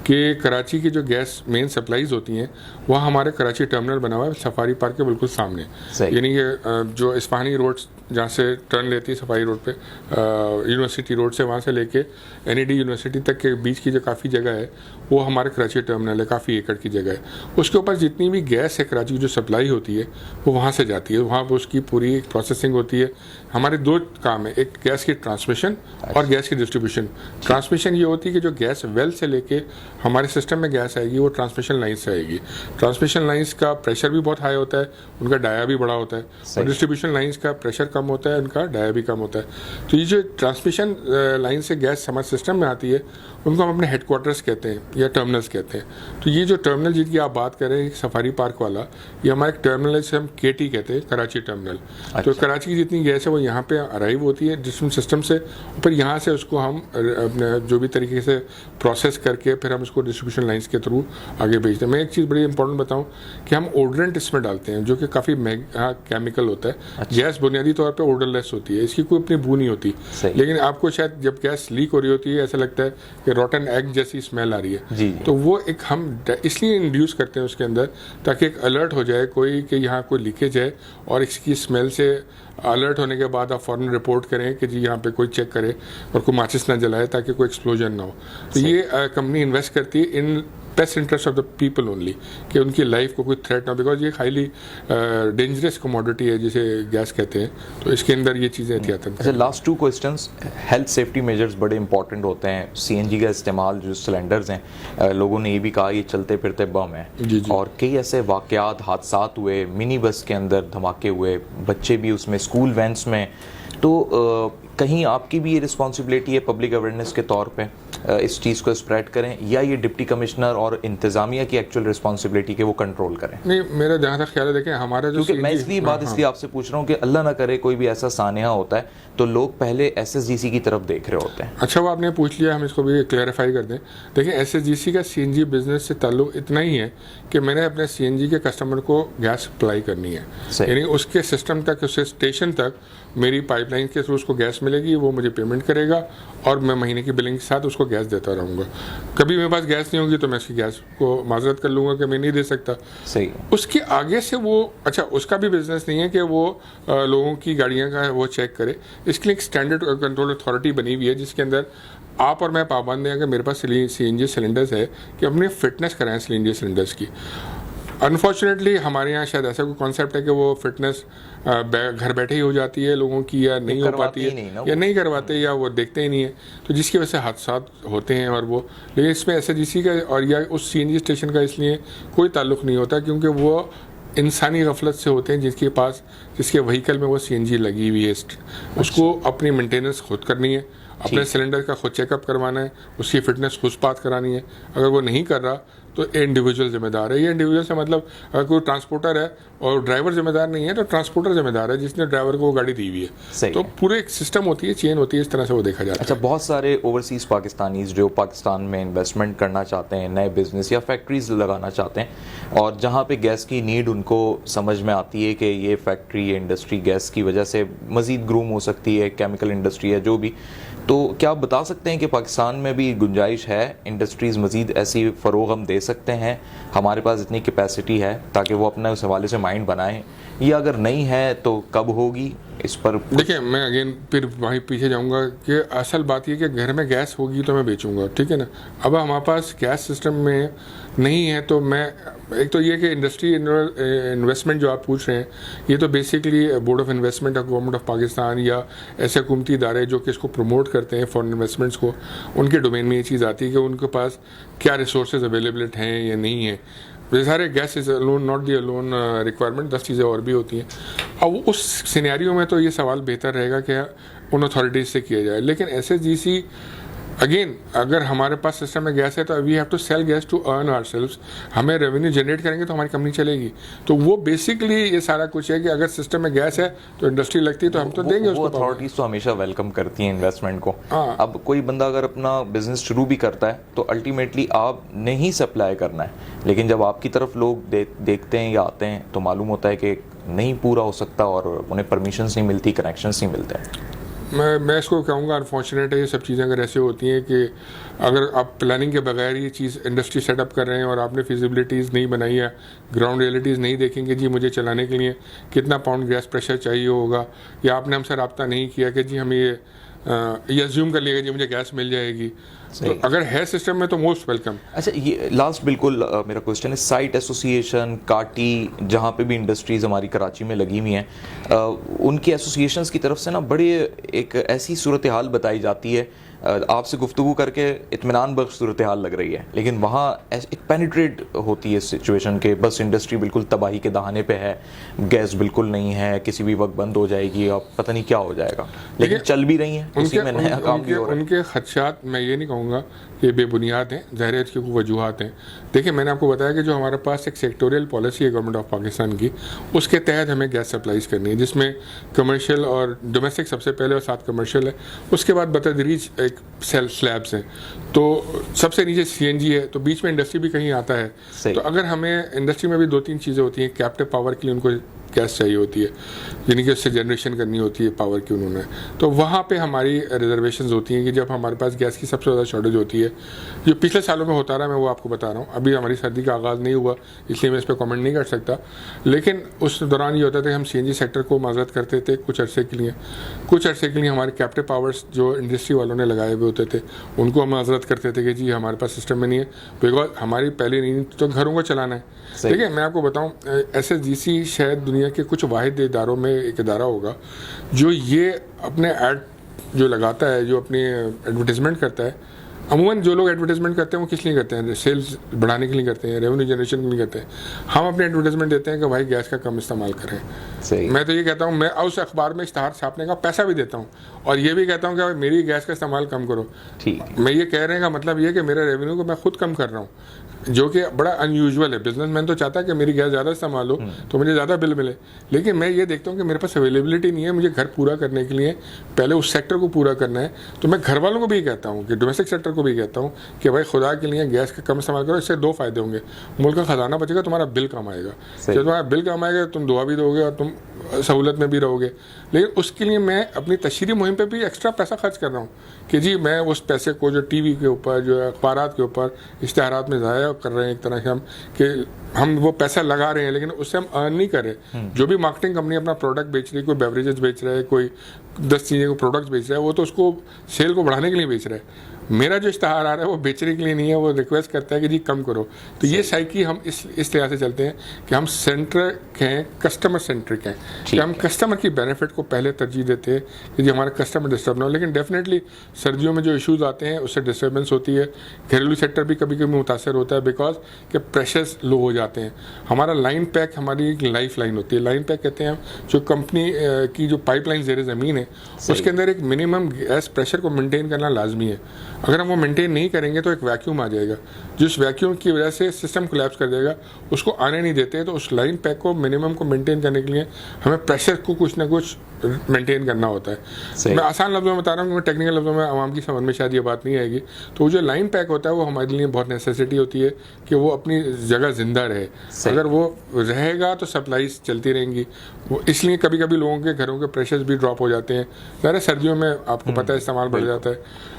S2: कि कराची की जो गैस मेन सप्लाईज होती हैं वह हमारे कराची टर्मिनल बना हुआ है सफारी पार्क के बिल्कुल सामने। यानी कि जो इस्पानी रोड जहाँ से टर्न लेती है सफारी रोड पे, यूनिवर्सिटी रोड से, वहाँ से लेके NED यूनिवर्सिटी तक के बीच की जो काफ़ी जगह है वो हमारे कराची टर्मिनल है, काफ़ी एकड़ की जगह है। उसके ऊपर जितनी भी गैस है कराची की जो सप्लाई होती है वो वहाँ से जाती है, वहाँ पर उसकी पूरी प्रोसेसिंग होती है। हमारे दो काम है, एक गैस की ट्रांसमिशन और गैस की डिस्ट्रीब्यूशन। ट्रांसमिशन ये होती है कि जो गैस वेल से लेके हमारे सिस्टम में गैस आएगी वो ट्रांसमिशन लाइन से आएगी। ट्रांसमिशन लाइन्स का प्रेशर भी बहुत हाई होता है, उनका डाया भी बड़ा होता है, और डिस्ट्रीब्यूशन लाइन्स का प्रेशर कम होता है, उनका डाया भी कम होता है। तो ये जो ट्रांसमिशन लाइन से गैस हमारे सिस्टम में आती है उनको हम अपने हेडक्वार्टर्स कहते हैं या टर्मिनल्स कहते हैं। तो ये जो टर्मिनल जिनकी आप बात कर रहे हैं सफारी पार्क वाला, ये हमारा एक टर्मिनल है जिसे हम KT कहते हैं, कराची टर्मिनल। तो कराची की जितनी गैस है वो यहाँ पे अराइव होती है डिस्ट्रीब्यूशन सिस्टम से, फिर यहाँ से उसको हम अपने जो भी तरीके से प्रोसेस करके फिर हम उसको डिस्ट्रीब्यूशन लाइन्स के थ्रू आगे भेजते हैं। मैं एक चीज़ बड़ी इंपॉर्टेंट बताऊँ कि हम ओडरेंट इसमें डालते हैं जो कि काफ़ी महंगा केमिकल होता है। गैस बुनियादी तौर पर ओडरलेस होती है, इसकी कोई अपनी बू नहीं होती, लेकिन आपको शायद जब गैस लीक हो रही होती है ऐसा लगता है कि रॉटन एग जैसी स्मेल आ रही है। तो वो एक हम इसलिए इंड्यूस करते हैं उसके अंदर ताकि एक अलर्ट हो जाए कोई कि यहाँ कोई लीकेज है, और इसकी स्मेल से अलर्ट होने के बाद आप फौरन रिपोर्ट करें कि जी यहाँ पे कोई चेक करे और कोई माचिस ना जलाए ताकि कोई एक्सप्लोजन ना हो। तो ये कंपनी इन्वेस्ट करती है in best interest of the people only, कि उनकी लाइफ को कोई थ्रेट ना, बिकॉज ये हाईली डेंजरस कमोडिटी है जिसे गैस कहते हैं, तो इसके अंदर ये चीज़ें एहतियातन।
S1: अच्छा, last 2 questions. Health safety measures बड़े इंपॉर्टेंट होते हैं। CNG का इस्तेमाल, जो सिलेंडर्स हैं, लोगों ने ये भी कहा ये चलते फिरते बम है, और कई ऐसे वाकयात, हादसात हुए, मिनी बस के अंदर धमाके हुए, बच्चे भी उसमें, स्कूल वैन्स में। तो कहीं आपकी भी ये रिस्पॉन्सिबिलिटी है पब्लिक अवेयरनेस के तौर पे इस चीज़ को स्प्रेड करें, या ये डिप्टी कमिश्नर और इंतज़ामिया की एक्चुअल रिस्पॉन्सिबिलिटी के वो कंट्रोल करें?
S2: नहीं, मेरा जहाँ तक ख्याल है, देखें हमारा जो
S1: क्योंकि मैं इसलिए बात इसलिए आपसे पूछ रहा हूँ कि अल्लाह ना करे कोई भी ऐसा सानिया होता है तो लोग पहले SSGC की तरफ देख रहे होते हैं।
S2: अच्छा, वो आपने पूछ लिया, हम इसको भी क्लैरिफाई कर दें। देखिए, SSGC का CNG बिजनेस से ताल्लुक इतना ही है कि मैंने अपने CNG के कस्टमर को गैस सप्लाई करनी है, यानी उसके सिस्टम तक, उसके स्टेशन तक मेरी पाइपलाइन के थ्रू उसको गैस मिलेगी, वो मुझे पेमेंट करेगा और मैं महीने की बिलिंग के साथ उसको गैस देता रहूँगा। कभी मेरे पास गैस नहीं होगी तो मैं उसकी गैस को माजरत कर लूँगा कि मैं नहीं दे सकता।
S1: सही।
S2: उसके आगे से वो, अच्छा, उसका भी बिजनेस नहीं है कि वो लोगों की गाड़ियाँ का वो चेक करे। इसके लिए एक स्टैंडर्ड कंट्रोल अथॉरिटी बनी हुई है जिसके अंदर आप और मैं पाबंद हैं कि मेरे पास CNG सिलेंडर्स है कि अपनी फिटनेस कराएं CNG सिलेंडर्स की। अनफॉर्चुनेटली हमारे यहाँ शायद ऐसा कोई कॉन्सेप्ट है कि वो फिटनेस घर बैठे ही हो जाती है लोगों की, या नहीं हो पाती है, या नहीं करवाते, या वो देखते ही नहीं है, तो जिसकी वजह से हादसा होते हैं। और वो, लेकिन इसमें SSGC का और या उस CNG स्टेशन का इसलिए कोई ताल्लुक नहीं होता क्योंकि वो इंसानी गफलत से होते हैं जिसके व्हीकल में वो CNG लगी हुई है। उसको अपनी मेंटेनेंस खुद करनी है, अपने सिलेंडर का खुद चेकअप करवाना है, उसकी फिटनेस खुद बात करानी है। अगर वो नहीं कर रहा तो इंडिविजुअल जिम्मेदार है। ये इंडिविजुअल से मतलब अगर कोई ट्रांसपोर्टर है और ड्राइवर जिम्मेदार नहीं है तो ट्रांसपोर्टर जिम्मेदार है जिसने ड्राइवर को वो गाड़ी दी हुई है। तो पूरे एक सिस्टम होती है, चेन होती है, इस तरह से वो देखा जाता है।
S1: अच्छा, बहुत सारे ओवरसीज़ पाकिस्तानीज जो पाकिस्तान में इन्वेस्टमेंट करना चाहते हैं, नए बिजनेस या फैक्ट्रीज लगाना चाहते हैं, और जहाँ पे गैस की नीड उनको समझ में आती है कि ये फैक्ट्री, ये इंडस्ट्री गैस की वजह से मज़ीद ग्रूम हो सकती है, केमिकल इंडस्ट्री है जो भी, तो क्या आप बता सकते हैं कि पाकिस्तान में भी गुंजाइश है, इंडस्ट्रीज़ मज़ीद ऐसी फ़रोग़ हम दे सकते हैं, हमारे पास इतनी कैपेसिटी है ताकि वो अपना उस हवाले से माइंड बनाएं, या अगर नहीं है तो कब होगी? इस पर
S2: देखिए, मैं अगेन फिर वहीं पीछे जाऊंगा कि असल बात ये कि घर में गैस होगी तो मैं बेचूंगा, ठीक है ना। अब हमारे पास गैस सिस्टम में नहीं है तो मैं, एक तो ये कि इंडस्ट्री इन्वेस्टमेंट जो आप पूछ रहे हैं, ये तो basically board of investment of government of Pakistan या ऐसे हुकूमती इदारे जो कि इसको प्रमोट करते हैं फॉरेन इन्वेस्टमेंट्स को, उनके डोमेन में ये चीज़ आती है कि उनके पास क्या रिसोर्सेज अवेलेबल हैं या नहीं है। सारे gas is alone not the alone requirement, 10 चीज़ें और भी होती हैं। अब उस सिनेरियो में तो ये सवाल बेहतर रहेगा कि उन अथॉरिटीज़ से किया जाए। लेकिन SSGC अगेन, अगर हमारे पास सिस्टम में गैस है तो we have to sell gas to earn ourselves. हमें रेवेन्यू जनरेट करेंगे तो हमारी कंपनी चलेगी। तो वो बेसिकली ये सारा कुछ है कि अगर सिस्टम में गैस है तो इंडस्ट्री लगती है तो हम तो देंगे उसको।
S1: अथॉरिटीज तो हमेशा वेलकम करती हैं इन्वेस्टमेंट को। अब कोई बंदा अगर अपना बिजनेस शुरू भी करता है तो अल्टीमेटली आप नहीं सप्लाई करना है, लेकिन जब आपकी तरफ लोग देखते हैं या आते हैं तो मालूम होता है कि नहीं पूरा हो सकता और उन्हें परमिशंस नहीं मिलती, कनेक्शंस नहीं मिलते हैं।
S2: मैं इसको कहूँगा अनफॉर्चुनेट है ये सब चीज़ें अगर ऐसे होती हैं कि अगर आप प्लानिंग के बगैर ये चीज़ इंडस्ट्री सेटअप कर रहे हैं और आपने फिजिबिलिटीज़ नहीं बनाई है, ग्राउंड रियलिटीज़ नहीं देखेंगे जी मुझे चलाने के लिए कितना पाउंड गैस प्रेशर चाहिए होगा, या आपने हमसे रब्ता नहीं किया कि जी हमें ये अज्यूम कर लिया जी मुझे गैस मिल जाएगी, तो अगर है सिस्टम में तो मोस्ट वेलकम।
S1: अच्छा, ये लास्ट बिल्कुल मेरा क्वेश्चन है, साइट एसोसिएशन काटी जहाँ पे भी इंडस्ट्रीज़ हमारी कराची में लगी हुई हैं, उनकी एसोसिएशंस की तरफ से ना बड़ी एक ऐसी सूरत हाल बताई जाती है, आपसे गुफ्तगू करके इत्मीनान बख्श सूरत हाल लग रही है, लेकिन वहाँ एक पेनिट्रेट होती है सिचुएशन के, बस इंडस्ट्री बिल्कुल तबाही के दहाने पे है, गैस बिल्कुल नहीं है, किसी भी वक्त बंद हो जाएगी, अब पता नहीं क्या हो जाएगा, लेकिन चल भी रही है, उसी में नया काम भी हो रहा है।
S2: उनके खदशात मैं ये नहीं कहूँगा कि बेबुनियाद हैं, ज़ाहिर है इसकी वजूहात हैं। देखिए, मैंने आपको बताया कि जो हमारे पास एक सेक्टोरियल पॉलिसी है गवर्नमेंट ऑफ पाकिस्तान की, उसके तहत हमें गैस सप्लाईज करनी है, जिसमें कमर्शियल और डोमेस्टिक सबसे पहले और साथ कमर्शियल है, उसके बाद बतदरीज एक सेल स्लैब्स हैं, तो सबसे नीचे CNG है, तो बीच में इंडस्ट्री भी कहीं आता है। तो अगर हमें इंडस्ट्री में भी 2-3 चीज़ें होती हैं, कैप्टिव पावर के लिए उनको गैस चाहिए होती है, यानी कि उससे जनरेशन करनी होती है पावर की उन्होंने, तो वहाँ पे हमारी रिजर्वेशंस होती हैं कि जब हमारे पास गैस की सबसे ज़्यादा शॉर्टेज होती है, जो पिछले सालों में होता रहा, मैं वो आपको बता रहा हूँ, अभी हमारी सर्दी का आगाज़ नहीं हुआ इसलिए मैं इस पर कमेंट नहीं कर सकता, लेकिन उस दौरान ये होता था कि हम CNG सेक्टर को माजरत करते थे कुछ अरसे के लिए हमारे कैप्टिव पावर्स जो इंडस्ट्री वालों ने लगाए हुए होते थे उनको हम माजरत करते थे कि जी हमारे पास सिस्टम में नहीं है, बिकॉज हमारी पहली नीड तो घरों को चलाना है। देखिए, मैं आपको बताऊँ, SSGC शायद दुनिया के कुछ वाहिद इदारों में एक इदारा होगा जो ये अपने ऐड जो लगाता है, जो अपनी एडवर्टीजमेंट करता है, अमूमन जो लोग एडवर्टाइजमेंट करते हैं वो किस लिए करते हैं, सेल्स बढ़ाने के लिए करते हैं, रेवेन्यू जनरेशन के लिए करते हैं। हम अपने एडवर्टाइजमेंट देते हैं कि भाई गैस का कम इस्तेमाल करें।
S1: सही।
S2: मैं तो ये कहता हूँ, मैं उस अखबार में इश्तहार छापने का पैसा भी देता हूँ और ये भी कहता हूँ कि भाई मेरी गैस का इस्तेमाल कम करो।
S1: ठीक।
S2: मैं ये कह रहे का मतलब ये कि मेरे रेवेन्यू को मैं खुद कम कर रहा हूँ, जो कि बड़ा अनयूजुअल है। बिजनेसमैन तो चाहता है कि मेरी गैस ज़्यादा इस्तेमाल हो तो मुझे ज़्यादा बिल मिले, लेकिन मैं ये देखता हूँ कि मेरे पास अवेलेबिलिटी नहीं है। मुझे घर पूरा करने के लिए पहले उस सेक्टर को पूरा करना है, तो मैं घर वालों को भी कहता हूँ कि डोमेस्टिक सेक्टर को भी कहता हूँ कि भाई खुदा के लिए गैस का कम इस्तेमाल करो। इससे दो फायदे होंगे, मुल्क का खजाना बचेगा, तुम्हारा बिल कम आएगा। जब तुम्हारा बिल कम आएगा तुम दुआ भी दोगे और तुम सहूलत में भी रहोगे। लेकिन उसके लिए मैं अपनी तशहीरी मुहिम पे भी एक्स्ट्रा पैसा खर्च कर रहा हूँ कि जी मैं उस पैसे को जो टीवी के ऊपर, जो अखबारात के ऊपर, इश्तहारात में ज़ाया कर रहे हैं एक तरह से हम वो पैसा लगा रहे हैं, लेकिन उससे हम अर्न नहीं कर रहे। जो भी मार्केटिंग कंपनी अपना प्रोडक्ट बेच रही है, कोई बेवरेजेस बेच रहा है, कोई 10 चीज़ें को प्रोडक्ट्स बेच रहा है, वो तो उसको सेल को बढ़ाने के लिए बेच रहा है। मेरा जो इश्तहार आ रहा है वो बेचने के लिए नहीं है, वो रिक्वेस्ट करता है कि जी कम करो। तो ये साइकी हम इस तरह से चलते हैं कि हम सेंट्रिक हैं, कस्टमर सेंट्रिक हैं, कि हम कस्टमर की बेनिफिट को पहले तरजीह देते हैं कि जी हमारा कस्टमर डिस्टर्ब ना हो। लेकिन डेफिनेटली सर्दियों में जो इशूज़ आते हैं उससे डिस्टर्बेंस होती है। घरेलू सेक्टर भी कभी कभी मुतासर होता है बिकॉज के प्रेशर्स लो हो जाते हैं। हमारा लाइन पैक हमारी एक लाइफ लाइन होती है। लाइन पैक कहते हैं जो कंपनी की जो पाइपलाइन ज़ेर ज़मीन है उसके अंदर एक मिनिमम गैस प्रेशर को मेंटेन करना लाजमी है। अगर हम वो मेंटेन नहीं करेंगे तो एक वैक्यूम आ जाएगा, जिस वैक्यूम की वजह से सिस्टम कोलैप्स कर देगा, उसको आने नहीं देते। तो उस लाइन पैक को मिनिमम को मेंटेन करने के लिए हमें प्रेशर को कुछ ना कुछ मेंटेन करना होता है। मैं आसान लफ्ज़ों में बता रहा हूँ कि मैं टेक्निकल लफ्ज़ों में आवाम की समझ में शायद ये बात नहीं आएगी। तो वो जो लाइन पैक होता है वो हमारे लिए बहुत नेसेसिटी होती है कि वो अपनी जगह ज़िंदा रहे। अगर वो रहेगा तो सप्लाईज चलती रहेंगी। वो इसलिए कभी कभी लोगों के घरों के प्रेशर्स भी ड्रॉप हो जाते हैं। ज़्यादा सर्दियों में आपको पता है इस्तेमाल बढ़ जाता है।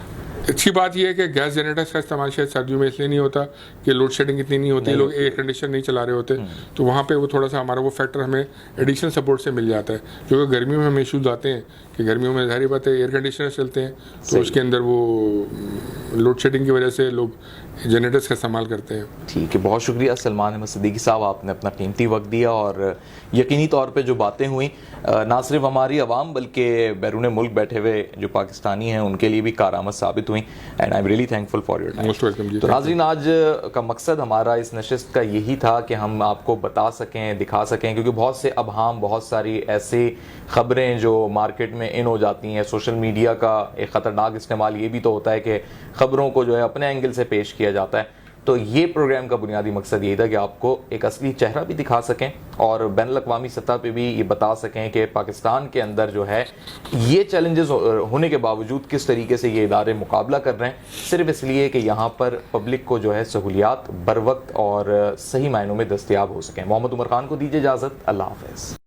S2: अच्छी बात यह है कि गैस जनरेटर्स का इस्तेमाल शायद सर्दियों में इसलिए नहीं होता कि लोड शेडिंग इतनी नहीं होती, लोग एयर कंडीशन नहीं चला रहे होते, तो वहाँ पे वो थोड़ा सा हमारा वो फैक्टर हमें एडिशनल सपोर्ट से मिल जाता है। जो कि गर्मियों में हमें इशूज़ आते हैं कि गर्मियों में ज़ाहिर बात है एयर कंडीशनर चलते हैं तो उसके अंदर वो लोड शेडिंग की वजह से लोग जनरेटर्स का इस्तेमाल करते हैं।
S1: ठीक है, बहुत शुक्रिया सलमान अहमद सिद्दीकी साहब, आपने अपना कीमती वक्त दिया और यकीनी तौर पे जो बातें हुई ना सिर्फ हमारी आवाम बल्कि बैरून मुल्क बैठे हुए जो पाकिस्तानी हैं उनके लिए भी कारआमद साबित हुई। And I am really thankful for your time.
S2: Most welcome ji.
S1: तो नाज़रीन, आज का मकसद हमारा इस नशिस्त का यही था कि हम आपको बता सकें, दिखा सकें, क्योंकि बहुत से अबहाम, बहुत सारी ऐसी खबरें जो मार्केट में इन हो जाती हैं। सोशल मीडिया का एक ख़तरनाक इस्तेमाल ये भी तो होता है कि ख़बरों को जो है अपने एंगल से पेश किया जाता है। तो ये प्रोग्राम का बुनियादी मकसद ये था कि आपको एक असली चेहरा भी दिखा सकें और बैनुल-अक़वामी सतह पे भी ये बता सकें कि पाकिस्तान के अंदर जो है ये चैलेंजेस होने के बावजूद किस तरीके से ये इदारे मुकाबला कर रहे हैं, सिर्फ इसलिए कि यहाँ पर पब्लिक को जो है सहूलियात बर वक्त और सही मायनों में दस्तयाब हो सकें। मोहम्मद उमर खान को दीजिए इजाज़त। अल्लाह हाफ़िज़।